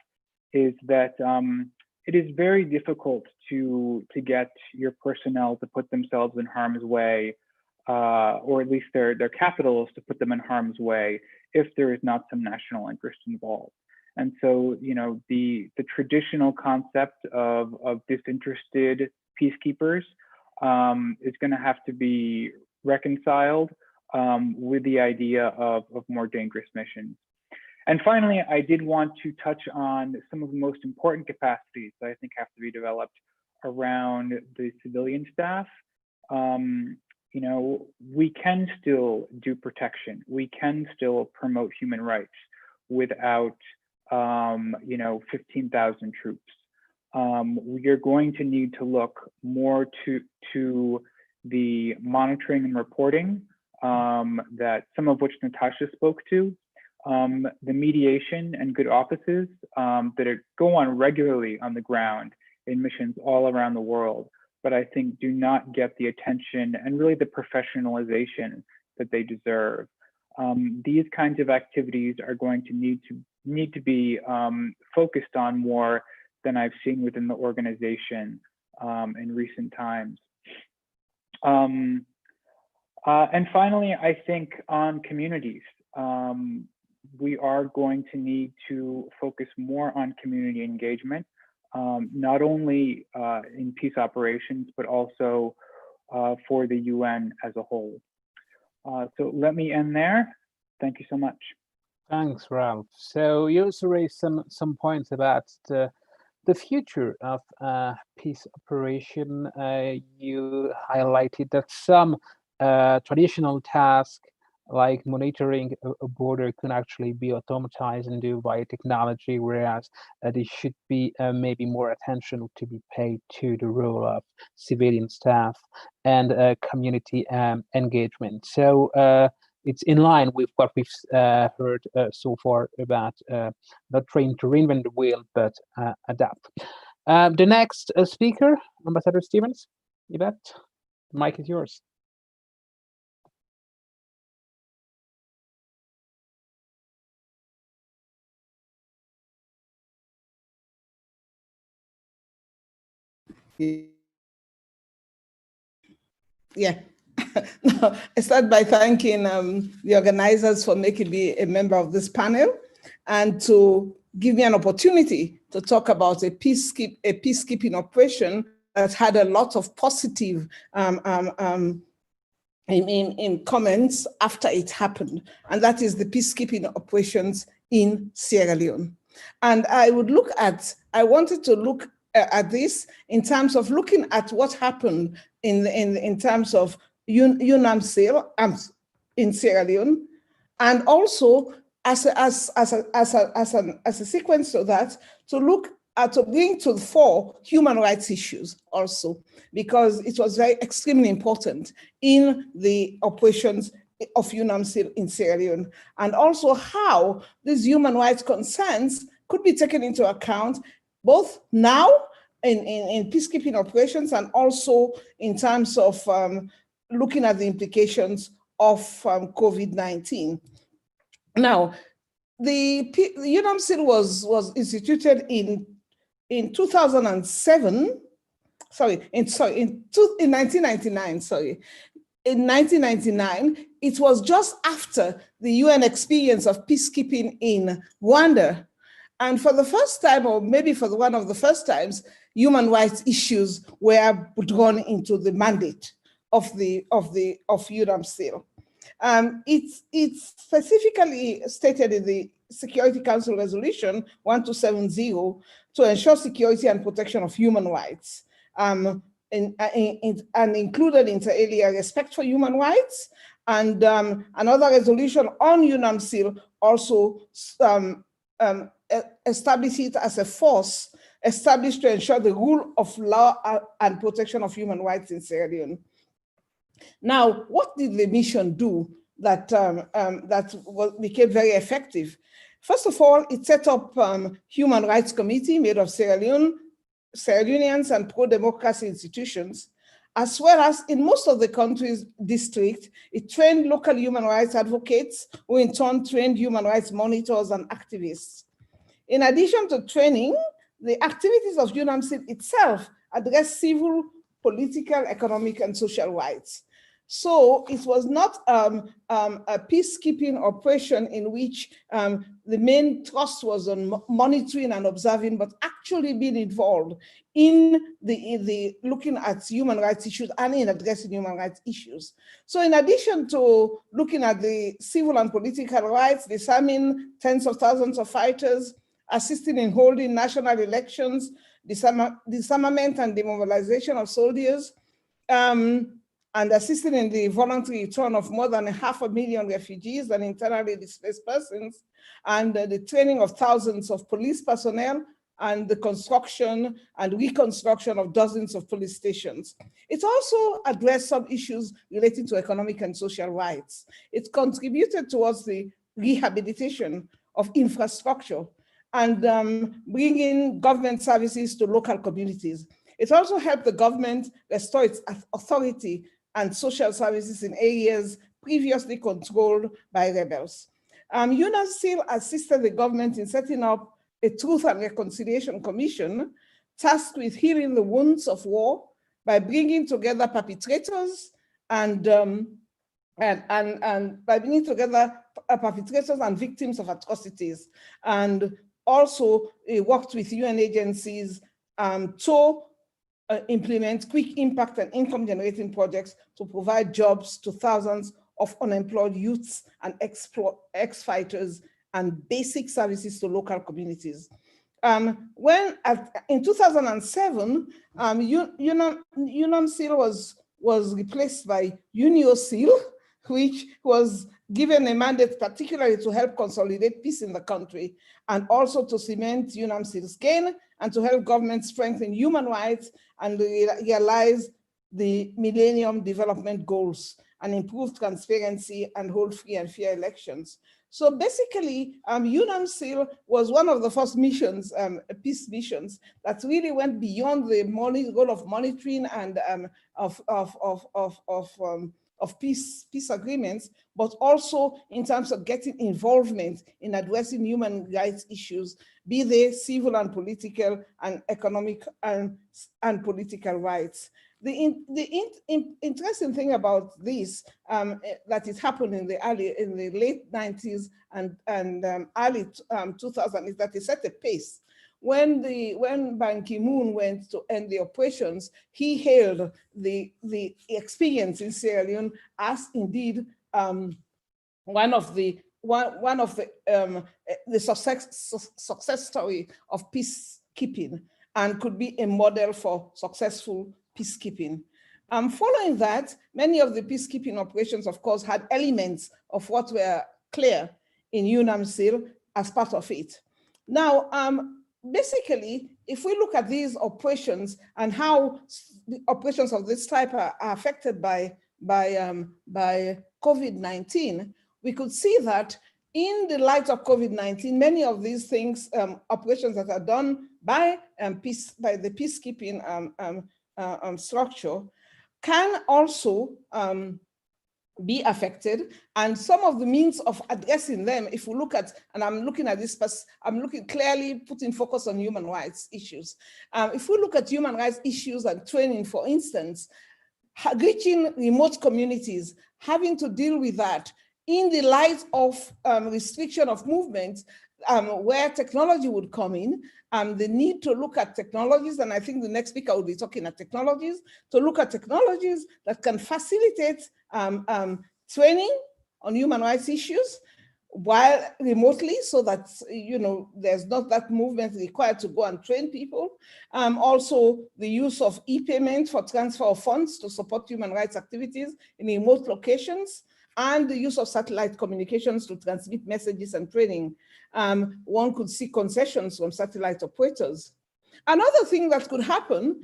is that it is very difficult to get your personnel to put themselves in harm's way, or at least their capitals to put them in harm's way, if there is not some national interest involved. And so, the traditional concept of disinterested peacekeepers is going to have to be reconciled with the idea of more dangerous missions. And finally, I did want to touch on some of the most important capacities that I think have to be developed around the civilian staff. We can still do protection. We can still promote human rights without 15,000 troops. We are going to need to look more to the monitoring and reporting that some of which Natasha spoke to, the mediation and good offices that go on regularly on the ground in missions all around the world, but I think do not get the attention and really the professionalization that they deserve. These kinds of activities are going to need to be focused on more than I've seen within the organization in recent times. And finally, I think on communities, we are going to need to focus more on community engagement, not only in peace operations, but also for the UN as a whole. So let me end there. Thank you so much. Thanks, Ralph. So you also raised some points about the future of peace operation. You highlighted that some traditional tasks like monitoring a border can actually be automatized and do by technology, whereas there should be maybe more attention to be paid to the role of civilian staff and community engagement. So it's in line with what we've heard so far about not trying to reinvent the wheel, but adapt. The next speaker, Ambassador Stevens, Yvette, the mic is yours. Yeah. No, I start by thanking the organizers for making me a member of this panel and to give me an opportunity to talk about a peacekeeping operation that had a lot of positive in comments after it happened, and that is the peacekeeping operations in Sierra Leone. And I wanted to look at this in terms of looking at what happened in terms of UNAMSIL in Sierra Leone, and also as a sequence to that, to look at to bring to the fore human rights issues also, because it was extremely important in the operations of UNAMSIL in Sierra Leone, and also how these human rights concerns could be taken into account both now in peacekeeping operations and also in terms of looking at the implications of COVID-19. Now, the UNAMSIL was instituted in 2007. In 1999. In 1999, it was just after the UN experience of peacekeeping in Rwanda. And for the first time, or maybe for one of the first times, human rights issues were drawn into the mandate of UNAMSIL. It's specifically stated in the Security Council Resolution 1270 to ensure security and protection of human rights. And included inter alia respect for human rights, and another resolution on UNAMSIL also established it as a force established to ensure the rule of law and protection of human rights in Sierra Leone. Now, what did the mission do that became very effective? First of all, it set up Human Rights Committee made of Sierra Leoneans and pro-democracy institutions, as well as in most of the country's district, it trained local human rights advocates who in turn trained human rights monitors and activists. In addition to training, the activities of UNAMSIL itself address civil, political, economic, and social rights. So it was not a peacekeeping operation in which the main thrust was on monitoring and observing, but actually being involved in the looking at human rights issues and in addressing human rights issues. So in addition to looking at the civil and political rights, disarming tens of thousands of fighters, assisting in holding national elections, disarmament and demobilization of soldiers, and assisting in the voluntary return of more than 500,000 refugees and internally displaced persons, and the training of thousands of police personnel, and the construction and reconstruction of dozens of police stations. It also addressed some issues relating to economic and social rights. It contributed towards the rehabilitation of infrastructure and bringing government services to local communities. It also helped the government restore its authority and social services in areas previously controlled by rebels. UNAMSIL assisted the government in setting up a Truth and Reconciliation Commission tasked with healing the wounds of war by bringing together perpetrators and by bringing together perpetrators and victims of atrocities, and also worked with UN agencies to implement quick impact and income generating projects to provide jobs to thousands of unemployed youths and ex-fighters and basic services to local communities. In 2007, UNAMSIL was replaced by UNIOSIL, which was given a mandate particularly to help consolidate peace in the country and also to cement UNAMSIL's gain and to help governments strengthen human rights and realize the Millennium Development Goals and improve transparency and hold free and fair elections. So basically, UNAMSIL was one of the first missions, peace missions, that really went beyond the goal of monitoring and of peace agreements, but also in terms of getting involvement in addressing human rights issues, be they civil and political and economic and political rights. The interesting thing about this, that it happened in the late 90s and early 2000s, is that it set a pace. When Ban Ki-moon went to end the operations, he hailed the experience in Sierra Leone as indeed one of the success story of peacekeeping and could be a model for successful peacekeeping. Following that, many of the peacekeeping operations, of course, had elements of what were clear in UNAMSIL as part of it. Now, basically, if we look at these operations and how the operations of this type are affected by COVID-19, we could see that in the light of COVID-19, many of these things, operations that are done by the peacekeeping structure, can also be affected, and some of the means of addressing them, if we look at, and I'm looking at this, I'm looking clearly putting focus on human rights issues. If we look at human rights issues and training, for instance, reaching remote communities, having to deal with that in the light of restriction of movement, where technology would come in, the need to look at technologies, and I think the next speaker will be talking at technologies, to look at technologies that can facilitate training on human rights issues while remotely, so that, you know, there's not that movement required to go and train people. Also, the use of e-payment for transfer of funds to support human rights activities in remote locations, and the use of satellite communications to transmit messages and training. One could see concessions from satellite operators. Another thing that could happen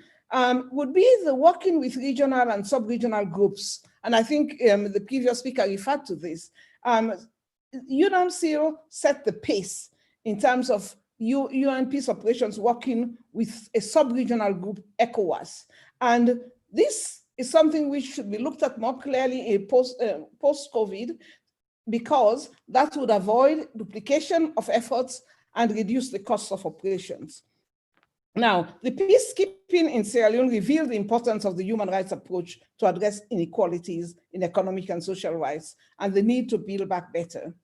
would be the working with regional and sub-regional groups. And I think the previous speaker referred to this. UNCL set the pace in terms of UN peace operations working with a sub-regional group, ECOWAS. And this is something which should be looked at more clearly in post-COVID, because that would avoid duplication of efforts and reduce the cost of operations. Now, the peacekeeping in Sierra Leone revealed the importance of the human rights approach to address inequalities in economic and social rights and the need to build back better.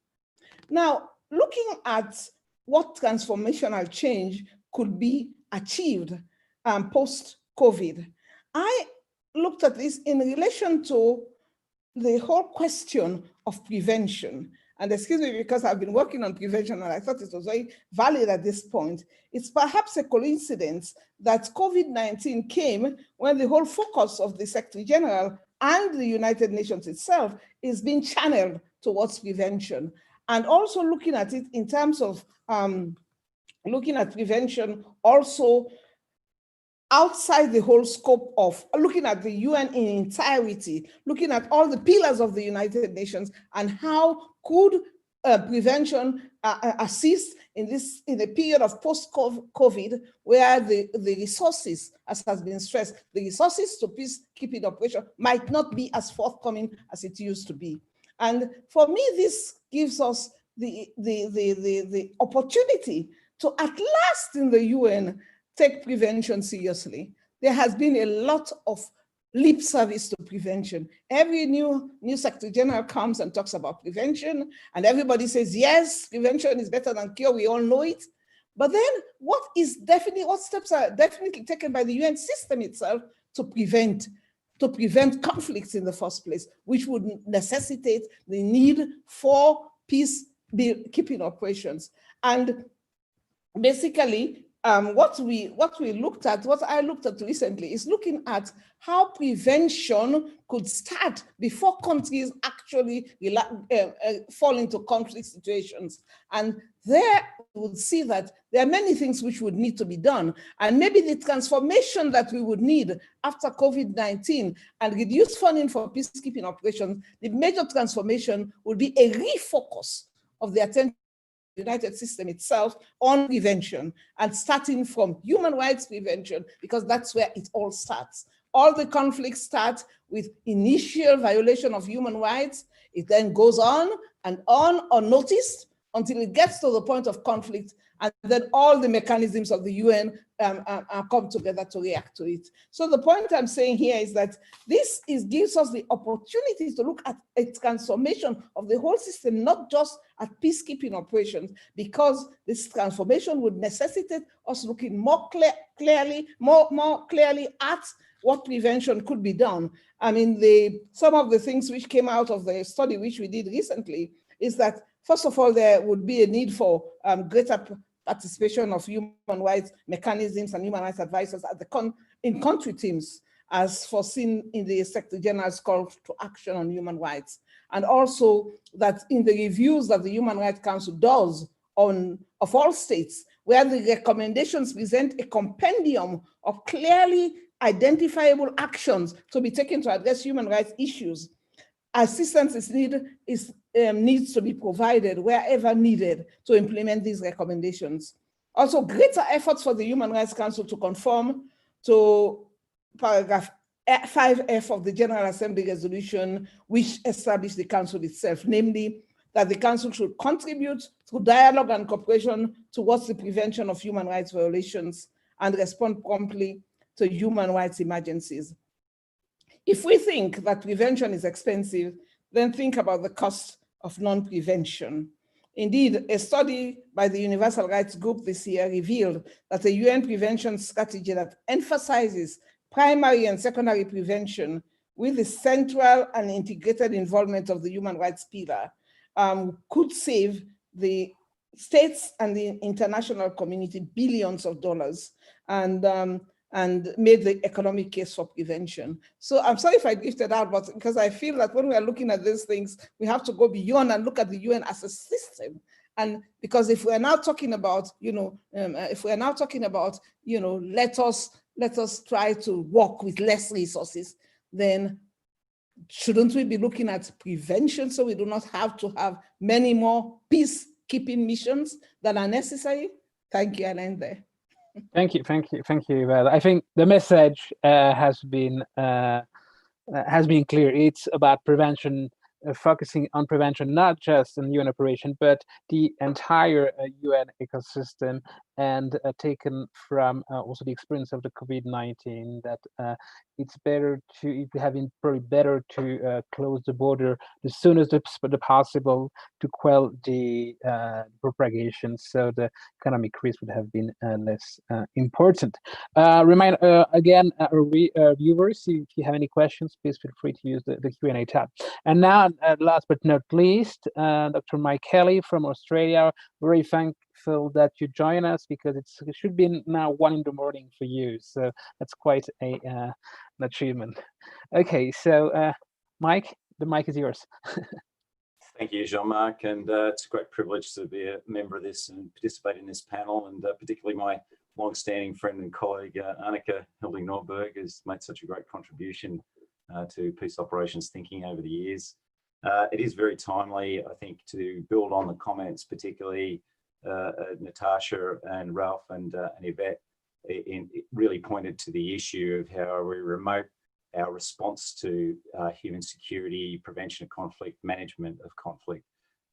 Now, looking at what transformational change could be achieved post-COVID, I looked at this in relation to the whole question of prevention. And excuse me, because I've been working on prevention and I thought it was very valid at this point. It's perhaps a coincidence that COVID-19 came when the whole focus of the Secretary General and the United Nations itself is being channeled towards prevention. And also looking at it in terms of looking at prevention also outside the whole scope of looking at the UN in entirety, looking at all the pillars of the United Nations and how could prevention assist in a period of post-COVID where the resources, as has been stressed, the resources to peacekeeping operation might not be as forthcoming as it used to be. And for me, this gives us the opportunity to at last in the UN take prevention seriously. There has been a lot of lip service to prevention. Every new Secretary General comes and talks about prevention, and everybody says, yes, prevention is better than cure, we all know it. But then what steps are definitely taken by the UN system itself to prevent conflicts in the first place, which would necessitate the need for peacekeeping operations. And basically, what I looked at recently is looking at how prevention could start before countries actually fall into conflict situations. And there we would see that there are many things which would need to be done. And maybe the transformation that we would need after COVID-19 and reduced funding for peacekeeping operations, the major transformation would be a refocus of the attention United system itself on prevention, and starting from human rights prevention, because that's where it all starts. All the conflicts start with initial violation of human rights. It then goes on and on unnoticed until it gets to the point of conflict, and then all the mechanisms of the UN come together to react to it. So the point I'm saying here is that this gives us the opportunity to look at a transformation of the whole system, not just at peacekeeping operations, because this transformation would necessitate us looking more clearly at what prevention could be done. I mean, some of the things which came out of the study which we did recently is that, first of all, there would be a need for greater participation of human rights mechanisms and human rights advisors at in country teams, as foreseen in the Secretary General's call to action on human rights. And also that in the reviews that the Human Rights Council does of all states, where the recommendations present a compendium of clearly identifiable actions to be taken to address human rights issues, assistance needs to be provided wherever needed to implement these recommendations. Also, greater efforts for the Human Rights Council to conform to paragraph 5F of the General Assembly resolution, which established the Council itself, namely that the Council should contribute through dialogue and cooperation towards the prevention of human rights violations and respond promptly to human rights emergencies. If we think that prevention is expensive, then think about the cost of non-prevention. Indeed, a study by the Universal Rights Group this year revealed that a UN prevention strategy that emphasizes primary and secondary prevention with the central and integrated involvement of the human rights pillar could save the states and the international community billions of dollars and made the economic case for prevention. So I'm sorry if I drifted out, but because I feel that when we are looking at these things, we have to go beyond and look at the UN as a system. And because if we're now talking about, let us try to work with less resources, then shouldn't we be looking at prevention so we do not have to have many more peacekeeping missions that are necessary? Thank you, I'll end there. Thank you. I think the message has been clear. It's about prevention, focusing on prevention, not just in UN operation, but the entire UN ecosystem, and taken from also the experience of the COVID-19 that it's better to close the border as soon as possible to quell the propagation, so the economic risk would have been less important. Remind again our viewers, if you have any questions, please feel free to use the Q&A tab. And now, last but not least, Dr. Mike Kelly from Australia. Very thankful that you join us, because it should be now 1 in the morning for you. So that's quite an achievement. Okay, so Mike, the mic is yours. Thank you, Jean-Marc, and it's a great privilege to be a member of this and participate in this panel, and particularly my long-standing friend and colleague, Annika Hilding-Nordberg, has made such a great contribution to peace operations thinking over the years. It is very timely, I think, to build on the comments, particularly Natasha and Ralph and Yvette really pointed to the issue of how we remote our response to human security, prevention of conflict, management of conflict.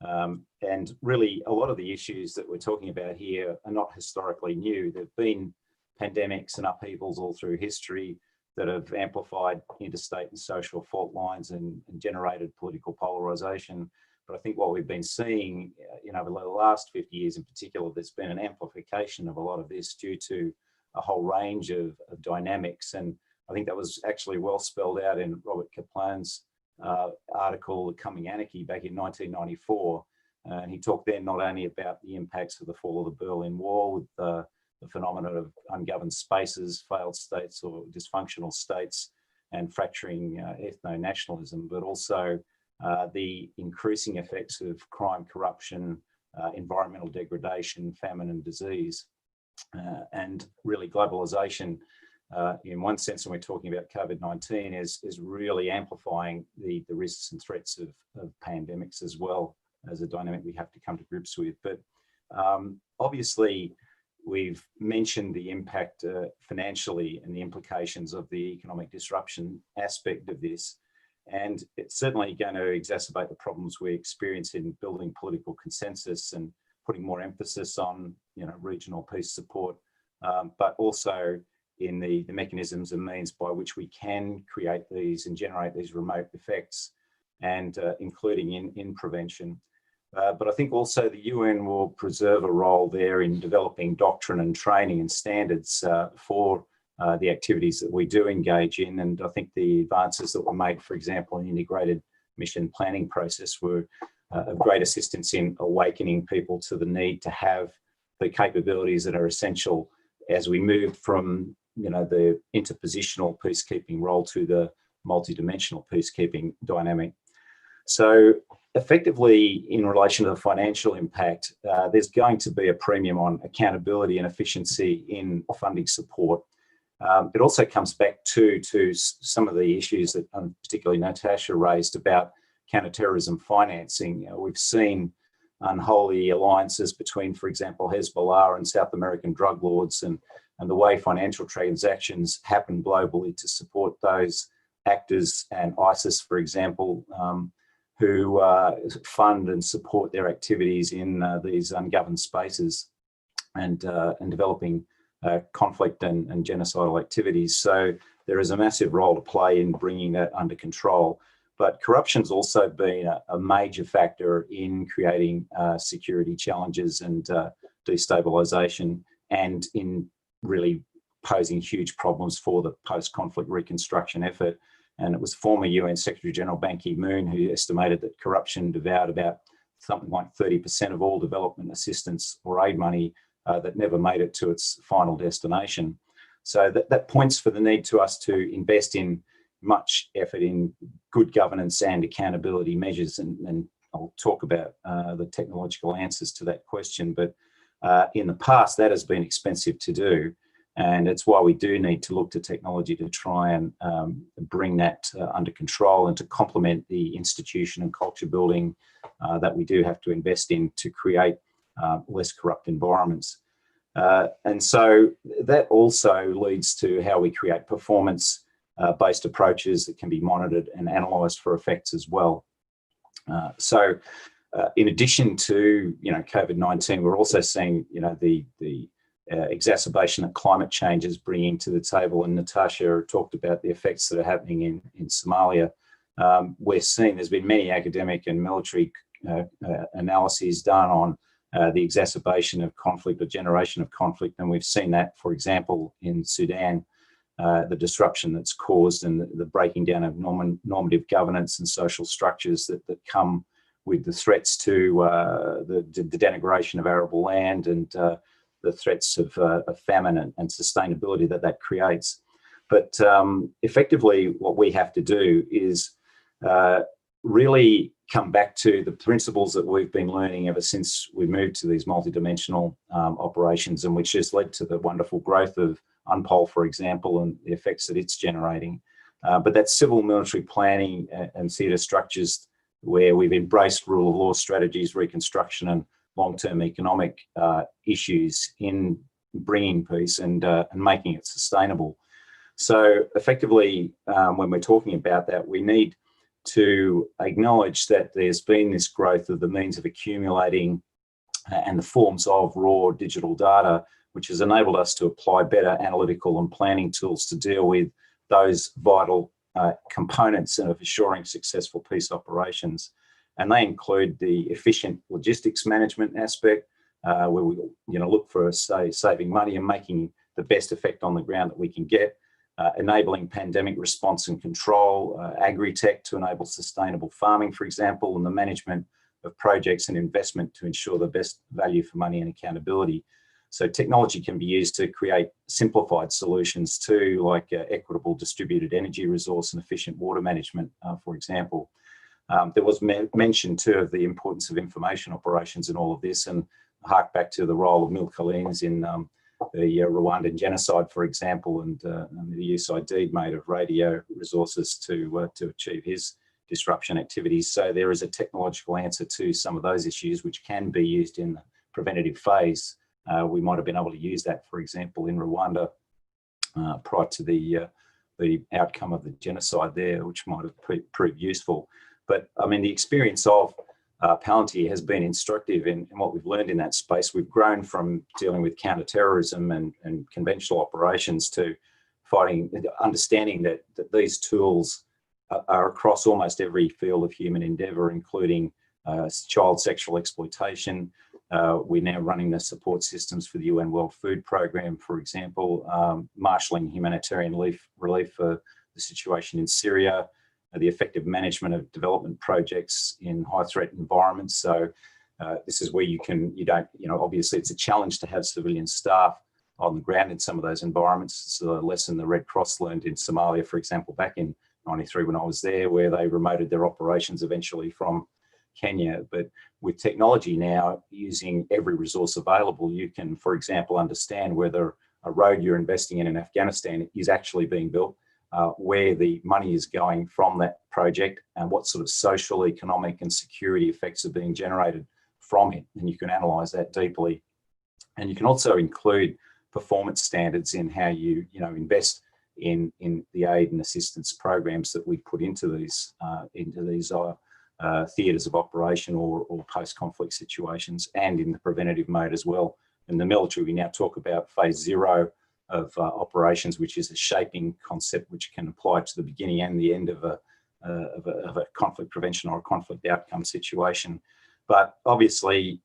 And really, a lot of the issues that we're talking about here are not historically new. There have been pandemics and upheavals all through history that have amplified interstate and social fault lines and generated political polarization. But I think what we've been seeing, over the last 50 years in particular, there's been an amplification of a lot of this due to a whole range of dynamics. And I think that was actually well spelled out in Robert Kaplan's article, The Coming Anarchy, back in 1994. And he talked then not only about the impacts of the fall of the Berlin Wall, with the phenomenon of ungoverned spaces, failed states or dysfunctional states, and fracturing ethno-nationalism, but also the increasing effects of crime, corruption, environmental degradation, famine and disease, and really globalization. In one sense, when we're talking about COVID-19, is really amplifying the risks and threats of pandemics as well as a dynamic we have to come to grips with. But obviously, we've mentioned the impact financially and the implications of the economic disruption aspect of this. And it's certainly going to exacerbate the problems we experience in building political consensus and putting more emphasis on regional peace support, but also in the mechanisms and means by which we can create these and generate these remote effects, and including in prevention. But I think also the UN will preserve a role there in developing doctrine and training and standards for the activities that we do engage in. And I think the advances that were made, for example, in the integrated mission planning process, were of great assistance in awakening people to the need to have the capabilities that are essential as we move from the interpositional peacekeeping role to the multidimensional peacekeeping dynamic. So effectively, in relation to the financial impact, there's going to be a premium on accountability and efficiency in funding support. It also comes back to some of the issues that particularly Natasha raised about counterterrorism financing. We've seen unholy alliances between, for example, Hezbollah and South American drug lords, and and the way financial transactions happen globally to support those actors and ISIS, for example, who fund and support their activities in these ungoverned spaces and developing conflict and genocidal activities. So there is a massive role to play in bringing that under control. But corruption's also been a major factor in creating security challenges and destabilization, and in really posing huge problems for the post-conflict reconstruction effort. And it was former UN Secretary General Ban Ki-moon who estimated that corruption devoured about something like 30% of all development assistance or aid money that never made it to its final destination. So that points for the need to us to invest in much effort in good governance and accountability measures. And I'll talk about the technological answers to that question. But in the past, that has been expensive to do. And it's why we do need to look to technology to try and bring that under control and to complement the institution and culture building that we do have to invest in to create less corrupt environments. And so that also leads to how we create performance-based approaches that can be monitored and analysed for effects as well. So in addition to COVID-19, we're also seeing the exacerbation that climate change is bringing to the table, and Natasha talked about the effects that are happening in Somalia. We're seeing there's been many academic and military analyses done on the exacerbation of conflict or generation of conflict, and we've seen that, for example, in Sudan, the disruption that's caused and the breaking down of normative governance and social structures that come with the threats to the denigration of arable land and the threats of famine and sustainability that creates. But effectively, what we have to do is really come back to the principles that we've been learning ever since we moved to these multidimensional operations, and which has led to the wonderful growth of UNPOL, for example, and the effects that it's generating. But that's civil military planning and theatre structures where we've embraced rule of law strategies, reconstruction, and long-term economic issues in bringing peace and making it sustainable. So effectively, when we're talking about that, we need to acknowledge that there's been this growth of the means of accumulating and the forms of raw digital data, which has enabled us to apply better analytical and planning tools to deal with those vital components of assuring successful peace operations. And they include the efficient logistics management aspect, where we look for, say, saving money and making the best effect on the ground that we can get, enabling pandemic response and control, agri-tech to enable sustainable farming, for example, and the management of projects and investment to ensure the best value for money and accountability. So technology can be used to create simplified solutions too, like equitable distributed energy resource and efficient water management, for example. There was mention too of the importance of information operations in all of this, and hark back to the role of Milkalines in the Rwandan genocide, for example, and the use Ideed made of radio resources to achieve his disruption activities. So there is a technological answer to some of those issues which can be used in the preventative phase. We might have been able to use that, for example, in Rwanda prior to the outcome of the genocide there, which might have proved useful. But I mean, the experience of Palantir has been instructive in what we've learned in that space. We've grown from dealing with counterterrorism and conventional operations to understanding that these tools are across almost every field of human endeavour, including child sexual exploitation. We're now running the support systems for the UN World Food Programme, for example, marshalling humanitarian relief for the situation in Syria, the effective management of development projects in high threat environments. So this is where obviously it's a challenge to have civilian staff on the ground in some of those environments. It's a lesson the Red Cross learned in Somalia, for example, back in '93 when I was there, where they remoted their operations eventually from Kenya. But with technology now, using every resource available, you can, for example, understand whether a road you're investing in Afghanistan is actually being built, where the money is going from that project, and what sort of social, economic and security effects are being generated from it. And you can analyse that deeply. And you can also include performance standards in how you invest in the aid and assistance programs that we put into these theatres of operation or post-conflict situations, and in the preventative mode as well. In the military, we now talk about phase 0 of operations, which is a shaping concept which can apply to the beginning and the end of a conflict prevention or a conflict outcome situation. But obviously,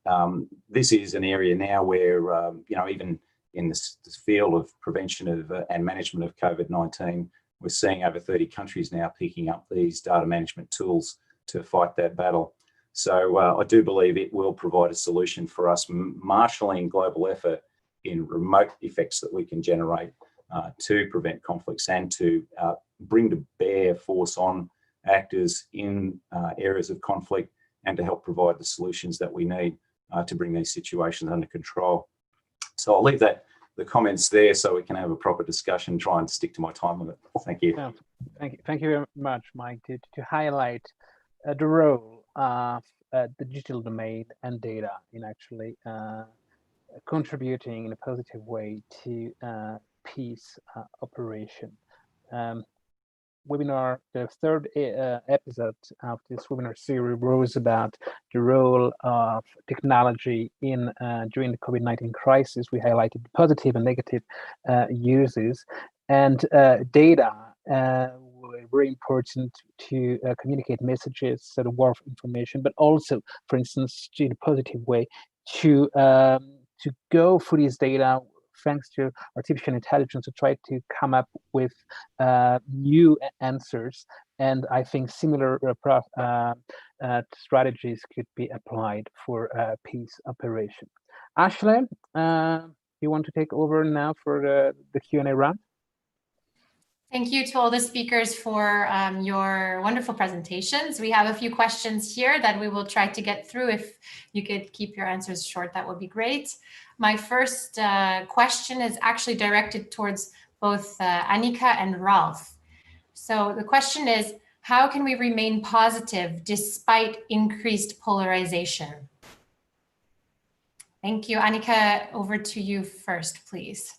this is an area now where, even in this field of prevention of and management of COVID-19, we're seeing over 30 countries now picking up these data management tools to fight that battle. So I do believe it will provide a solution for us marshalling global effort in remote effects that we can generate to prevent conflicts and to bring to bear force on actors in areas of conflict, and to help provide the solutions that we need to bring these situations under control. So I'll leave the comments there so we can have a proper discussion, try and stick to my time limit. Thank you. Yeah, thank you very much, Mike, to highlight the role of the digital domain and data in actually contributing in a positive way to peace operation. Webinar, the third episode of this webinar series was about the role of technology in during the COVID-19 crisis. We highlighted the positive and negative uses, and data were very important to communicate messages, sort of war of information, but also, for instance, in a positive way to go through this data thanks to artificial intelligence to try to come up with new answers. And I think similar strategies could be applied for peace operation. Ashley, you want to take over now for the Q&A round? Thank you to all the speakers for your wonderful presentations. We have a few questions here that we will try to get through. If you could keep your answers short, that would be great. My first question is actually directed towards both Annika and Ralph. So the question is, how can we remain positive despite increased polarization? Thank you. Annika, over to you first, please.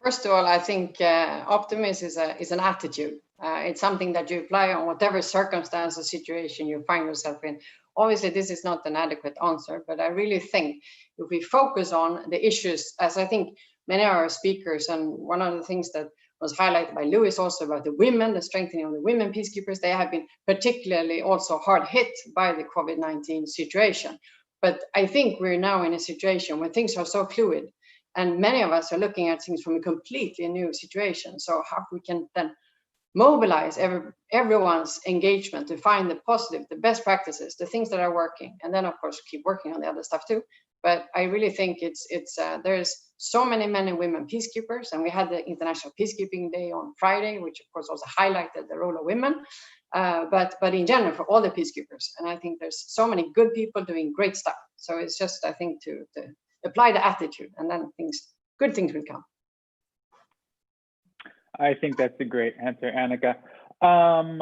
First of all, I think optimism is an attitude. It's something that you apply on whatever circumstance or situation you find yourself in. Obviously, this is not an adequate answer, but I really think if we focus on the issues, as I think many of our speakers, and one of the things that was highlighted by Louis also about the women, the strengthening of the women peacekeepers, they have been particularly also hard hit by the COVID-19 situation. But I think we're now in a situation where things are so fluid, and many of us are looking at things from a completely new situation. So how we can then mobilize everyone's engagement to find the positive, the best practices, the things that are working, and then of course keep working on the other stuff too. But I really think there's so many men and women peacekeepers, and we had the International Peacekeeping Day on Friday, which of course also highlighted the role of women, but in general for all the peacekeepers. And I think there's so many good people doing great stuff. So it's just, I think, to apply the attitude, and then good things will come. I think that's a great answer, Annika. And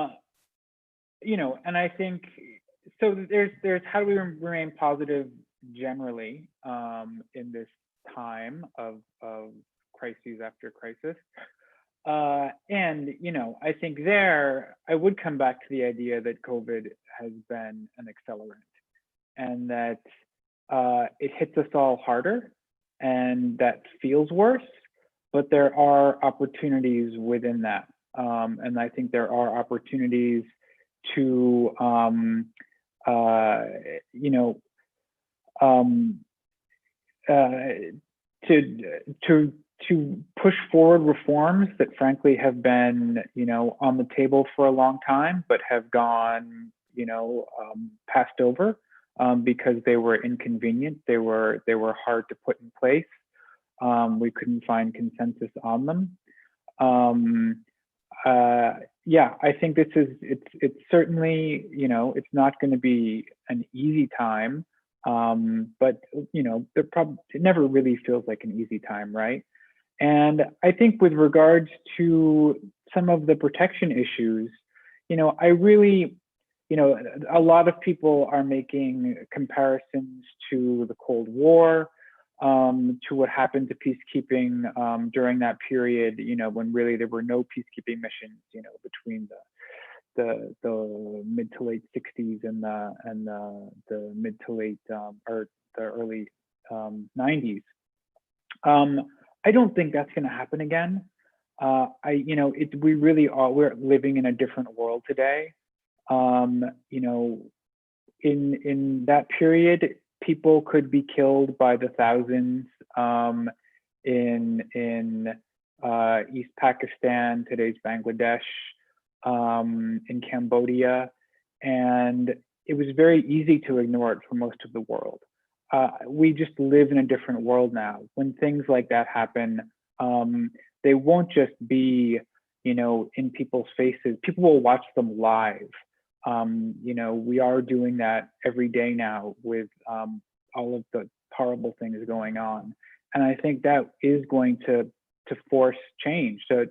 I think, so there's how do we remain positive generally in this time of crises after crisis. And, I think I would come back to the idea that COVID has been an accelerant, and that it hits us all harder, and that feels worse. But there are opportunities within that. And I think there are opportunities to, to push forward reforms that frankly have been, on the table for a long time, but have gone, passed over because they were inconvenient. They were hard to put in place. We couldn't find consensus on them. Yeah, I think it's certainly, it's not going to be an easy time, but it never really feels like an easy time, right? And I think with regards to some of the protection issues, I really, a lot of people are making comparisons to the Cold War. to what happened to peacekeeping during that period, when really there were no peacekeeping missions, between the mid to late 60s and the mid to late or the early 90s. I don't think that's going to happen again. We really are. We're living in a different world today. In that period, people could be killed by the thousands in East Pakistan, today's Bangladesh, in Cambodia, and it was very easy to ignore it for most of the world. We just live in a different world now. When things like that happen, they won't just be, in people's faces. People will watch them live. We are doing that every day now with all of the horrible things going on. And I think that is going to force change, to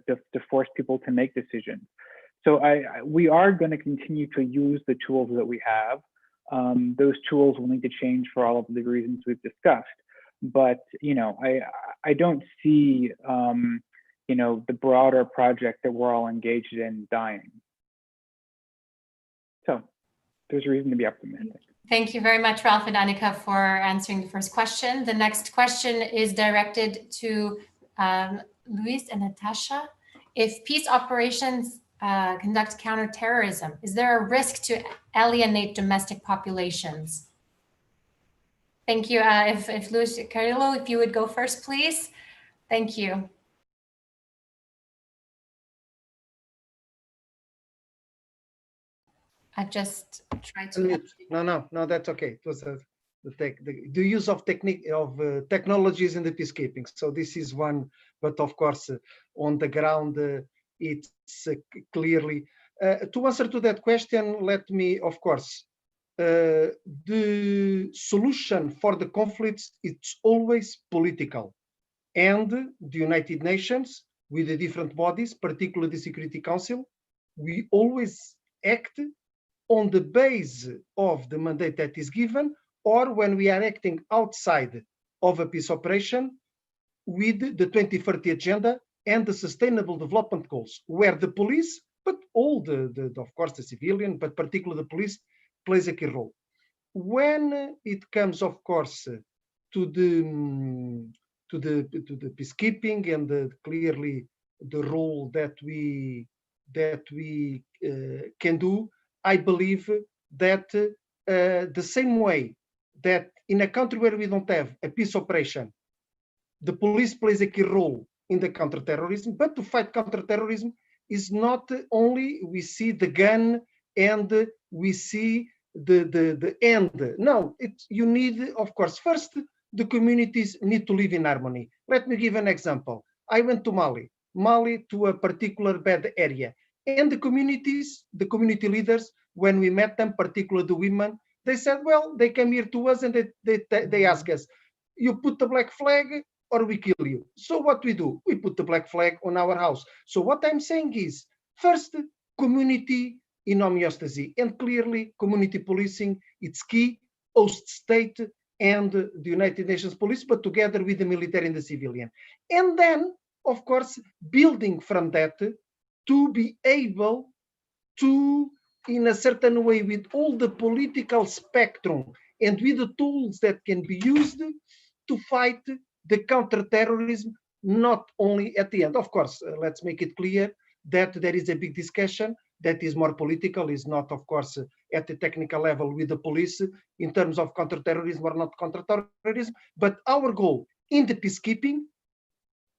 force people to make decisions. So we are going to continue to use the tools that we have. Those tools will need to change for all of the reasons we've discussed. But, I don't see, the broader project that we're all engaged in dying. So there's reason to be optimistic. Thank you very much, Ralph and Annika, for answering the first question. The next question is directed to Luis and Natasha. If peace operations conduct counterterrorism, is there a risk to alienate domestic populations? Thank you. If Luis Carrillo, if you would go first, please. Thank you. I just tried to. No, that's okay. It was the use of technologies in the peacekeeping. So this is one, but of course, on the ground, it's clearly to answer to that question. Let me, of course, the solution for the conflicts, it's always political, and the United Nations with the different bodies, particularly the Security Council, we always act on the base of the mandate that is given, or when we are acting outside of a peace operation with the 2030 agenda and the sustainable development goals, where the police, but all of course the civilian, but particularly the police, plays a key role. When it comes, of course, to the peacekeeping and clearly the role that we can do, I believe that the same way that in a country where we don't have a peace operation, the police plays a key role in the counterterrorism, but to fight counterterrorism is not only we see the gun and we see the end. No, you need, of course, first, the communities need to live in harmony. Let me give an example. I went to Mali to a particular bad area. And the communities, the community leaders, when we met them, particularly the women, they said, well, they came here to us and they ask us, you put the black flag or we kill you. So what we do? We put the black flag on our house. So what I'm saying is, first, community in homeostasis, and clearly community policing, it's key, host state and the United Nations police, but together with the military and the civilian. And then, of course, building from that, to be able to, in a certain way, with all the political spectrum and with the tools that can be used to fight the counterterrorism, not only at the end. Of course, let's make it clear that there is a big discussion that is more political, is not, of course, at the technical level with the police in terms of counterterrorism or not counterterrorism, but our goal in the peacekeeping,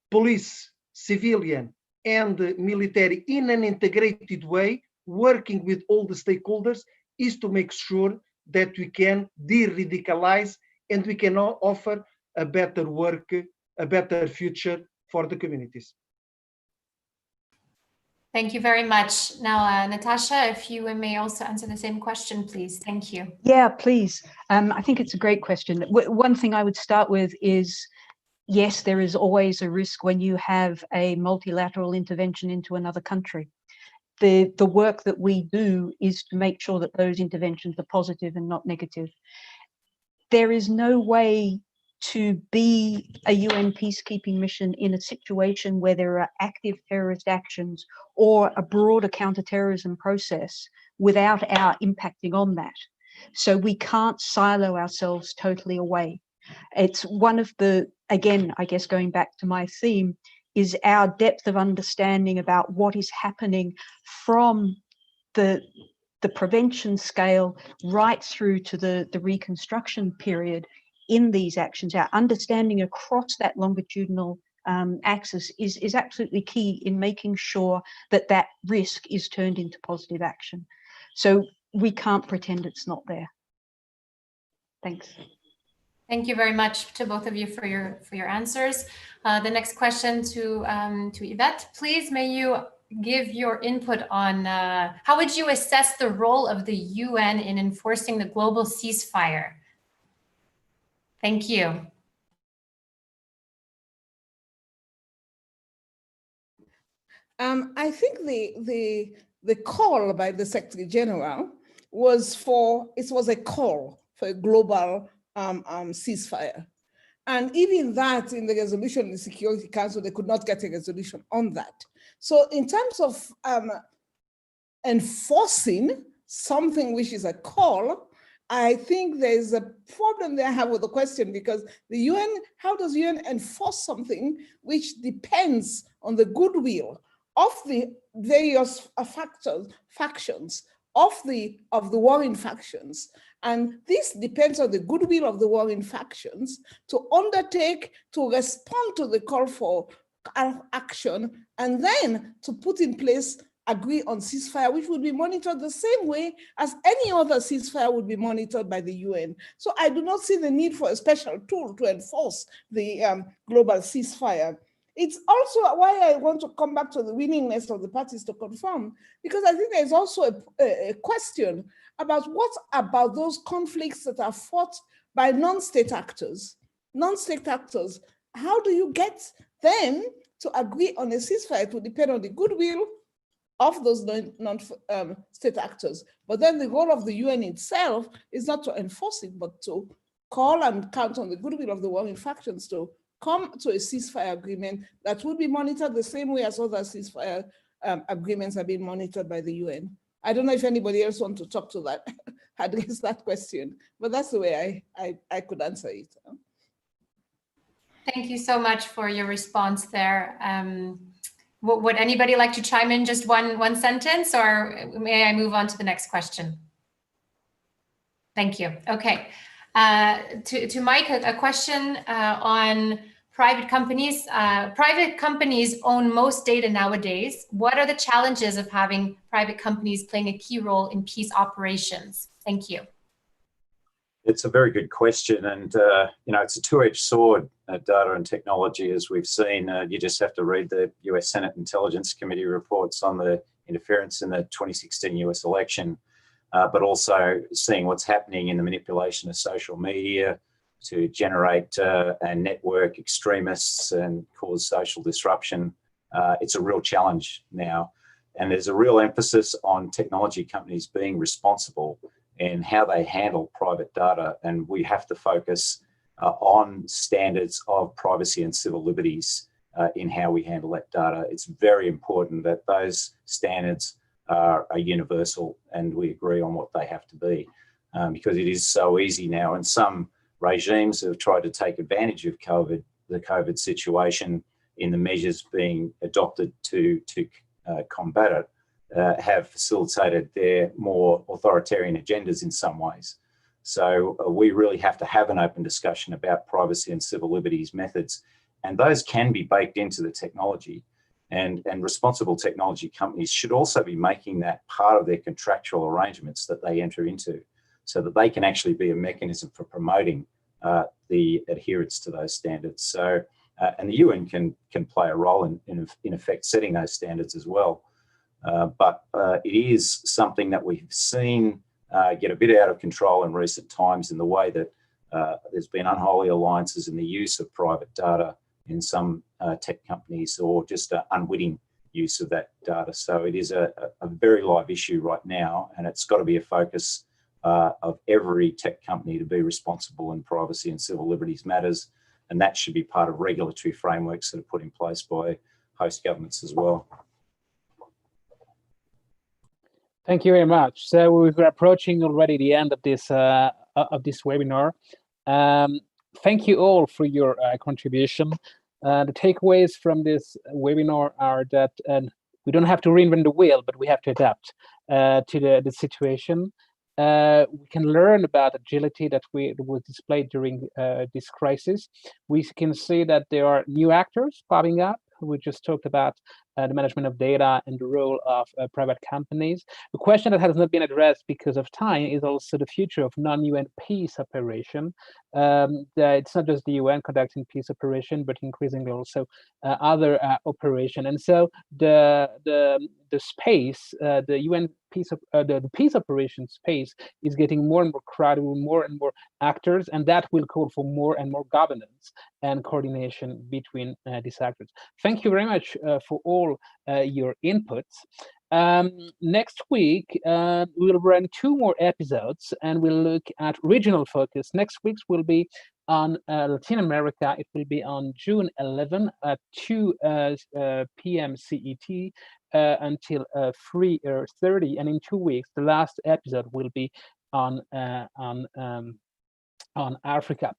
police, civilian, and military in an integrated way, working with all the stakeholders, is to make sure that we can de-radicalize and we can offer a better work, a better future for the communities. Thank you very much. Now, Natasha, if you may also answer the same question, please. Thank you. Yeah, please. I think it's a great question. One thing I would start with is, yes, there is always a risk when you have a multilateral intervention into another country. The work that we do is to make sure that those interventions are positive and not negative. There is no way to be a UN peacekeeping mission in a situation where there are active terrorist actions or a broader counterterrorism process without our impacting on that. So we can't silo ourselves totally away. It's one of the, again, I guess going back to my theme, is our depth of understanding about what is happening from the prevention scale right through to the reconstruction period in these actions. Our understanding across that longitudinal axis is absolutely key in making sure that that risk is turned into positive action. So we can't pretend it's not there. Thanks. Thank you very much to both of you for your answers. The next question to Yvette, please, may you give your input on how would you assess the role of the UN in enforcing the global ceasefire? Thank you. I think the call by the Secretary General was a call for a global ceasefire. And even that, in the resolution in the Security Council, they could not get a resolution on that. So in terms of enforcing something which is a call, I think there's a problem there I have with the question, because the UN, how does the UN enforce something which depends on the goodwill of the various factions of the warring factions? And this depends on the goodwill of the warring factions to undertake, to respond to the call for action, and then to put in place, agree on ceasefire, which would be monitored the same way as any other ceasefire would be monitored by the UN. So I do not see the need for a special tool to enforce the global ceasefire. It's also why I want to come back to the willingness of the parties to conform, because I think there's also a question about what about those conflicts that are fought by non-state actors. Non-state actors, how do you get them to agree on a ceasefire? It will depend on the goodwill of those non-state actors. But then the role of the UN itself is not to enforce it, but to call and count on the goodwill of the warring factions to come to a ceasefire agreement that would be monitored the same way as other ceasefire agreements are being monitored by the UN. I don't know if anybody else wants to talk to that, address that question, but that's the way I could answer it. Thank you so much for your response there. Would anybody like to chime in just one sentence, or may I move on to the next question? Thank you. Okay. To Mike, a question on private companies. Private companies own most data nowadays. What are the challenges of having private companies playing a key role in peace operations? Thank you. It's a very good question, and it's a two-edged sword, data and technology, as we've seen. You just have to read the US Senate Intelligence Committee reports on the interference in the 2016 US election, but also seeing what's happening in the manipulation of social media to generate and network extremists and cause social disruption. It's a real challenge now, and there's a real emphasis on technology companies being responsible and how they handle private data. And we have to focus on standards of privacy and civil liberties in how we handle that data. It's very important that those standards are universal and we agree on what they have to be, because it is so easy now. And some regimes have tried to take advantage of the COVID situation in the measures being adopted to combat it. Have facilitated their more authoritarian agendas in some ways. So we really have to have an open discussion about privacy and civil liberties methods, and those can be baked into the technology. And responsible technology companies should also be making that part of their contractual arrangements that they enter into, so that they can actually be a mechanism for promoting the adherence to those standards. So, and the UN can play a role in effect setting those standards as well. But it is something that we've seen get a bit out of control in recent times in the way that there's been unholy alliances in the use of private data in some tech companies, or just unwitting use of that data. So it is a very live issue right now, and it's got to be a focus of every tech company to be responsible in privacy and civil liberties matters. And that should be part of regulatory frameworks that are put in place by host governments as well. Thank you very much. So we're approaching already the end of this webinar. Thank you all for your contribution. The takeaways from this webinar are that we don't have to reinvent the wheel, but we have to adapt to the situation. We can learn about agility that was displayed during this crisis. We can see that there are new actors popping up. We just talked about the management of data and the role of private companies. The question that has not been addressed because of time is also the future of non-UN peace operation. It's not just the UN conducting peace operation, but increasingly also other operation. And so the space, the UN peace, the peace operation space is getting more and more crowded with more and more actors, and that will call for more and more governance and coordination between these actors. Thank you very much for all your inputs. Next week, we'll run 2 more episodes and we'll look at regional focus. Next week's will be on Latin America. It will be on June 11 at 2 p.m. CET until 3:30. And in 2 weeks, the last episode will be on Africa.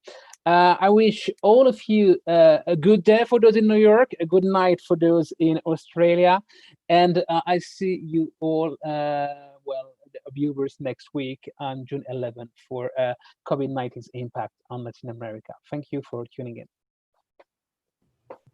I wish all of you a good day for those in New York, a good night for those in Australia, and I see you all, well, the viewers next week on June 11th for COVID-19's impact on Latin America. Thank you for tuning in.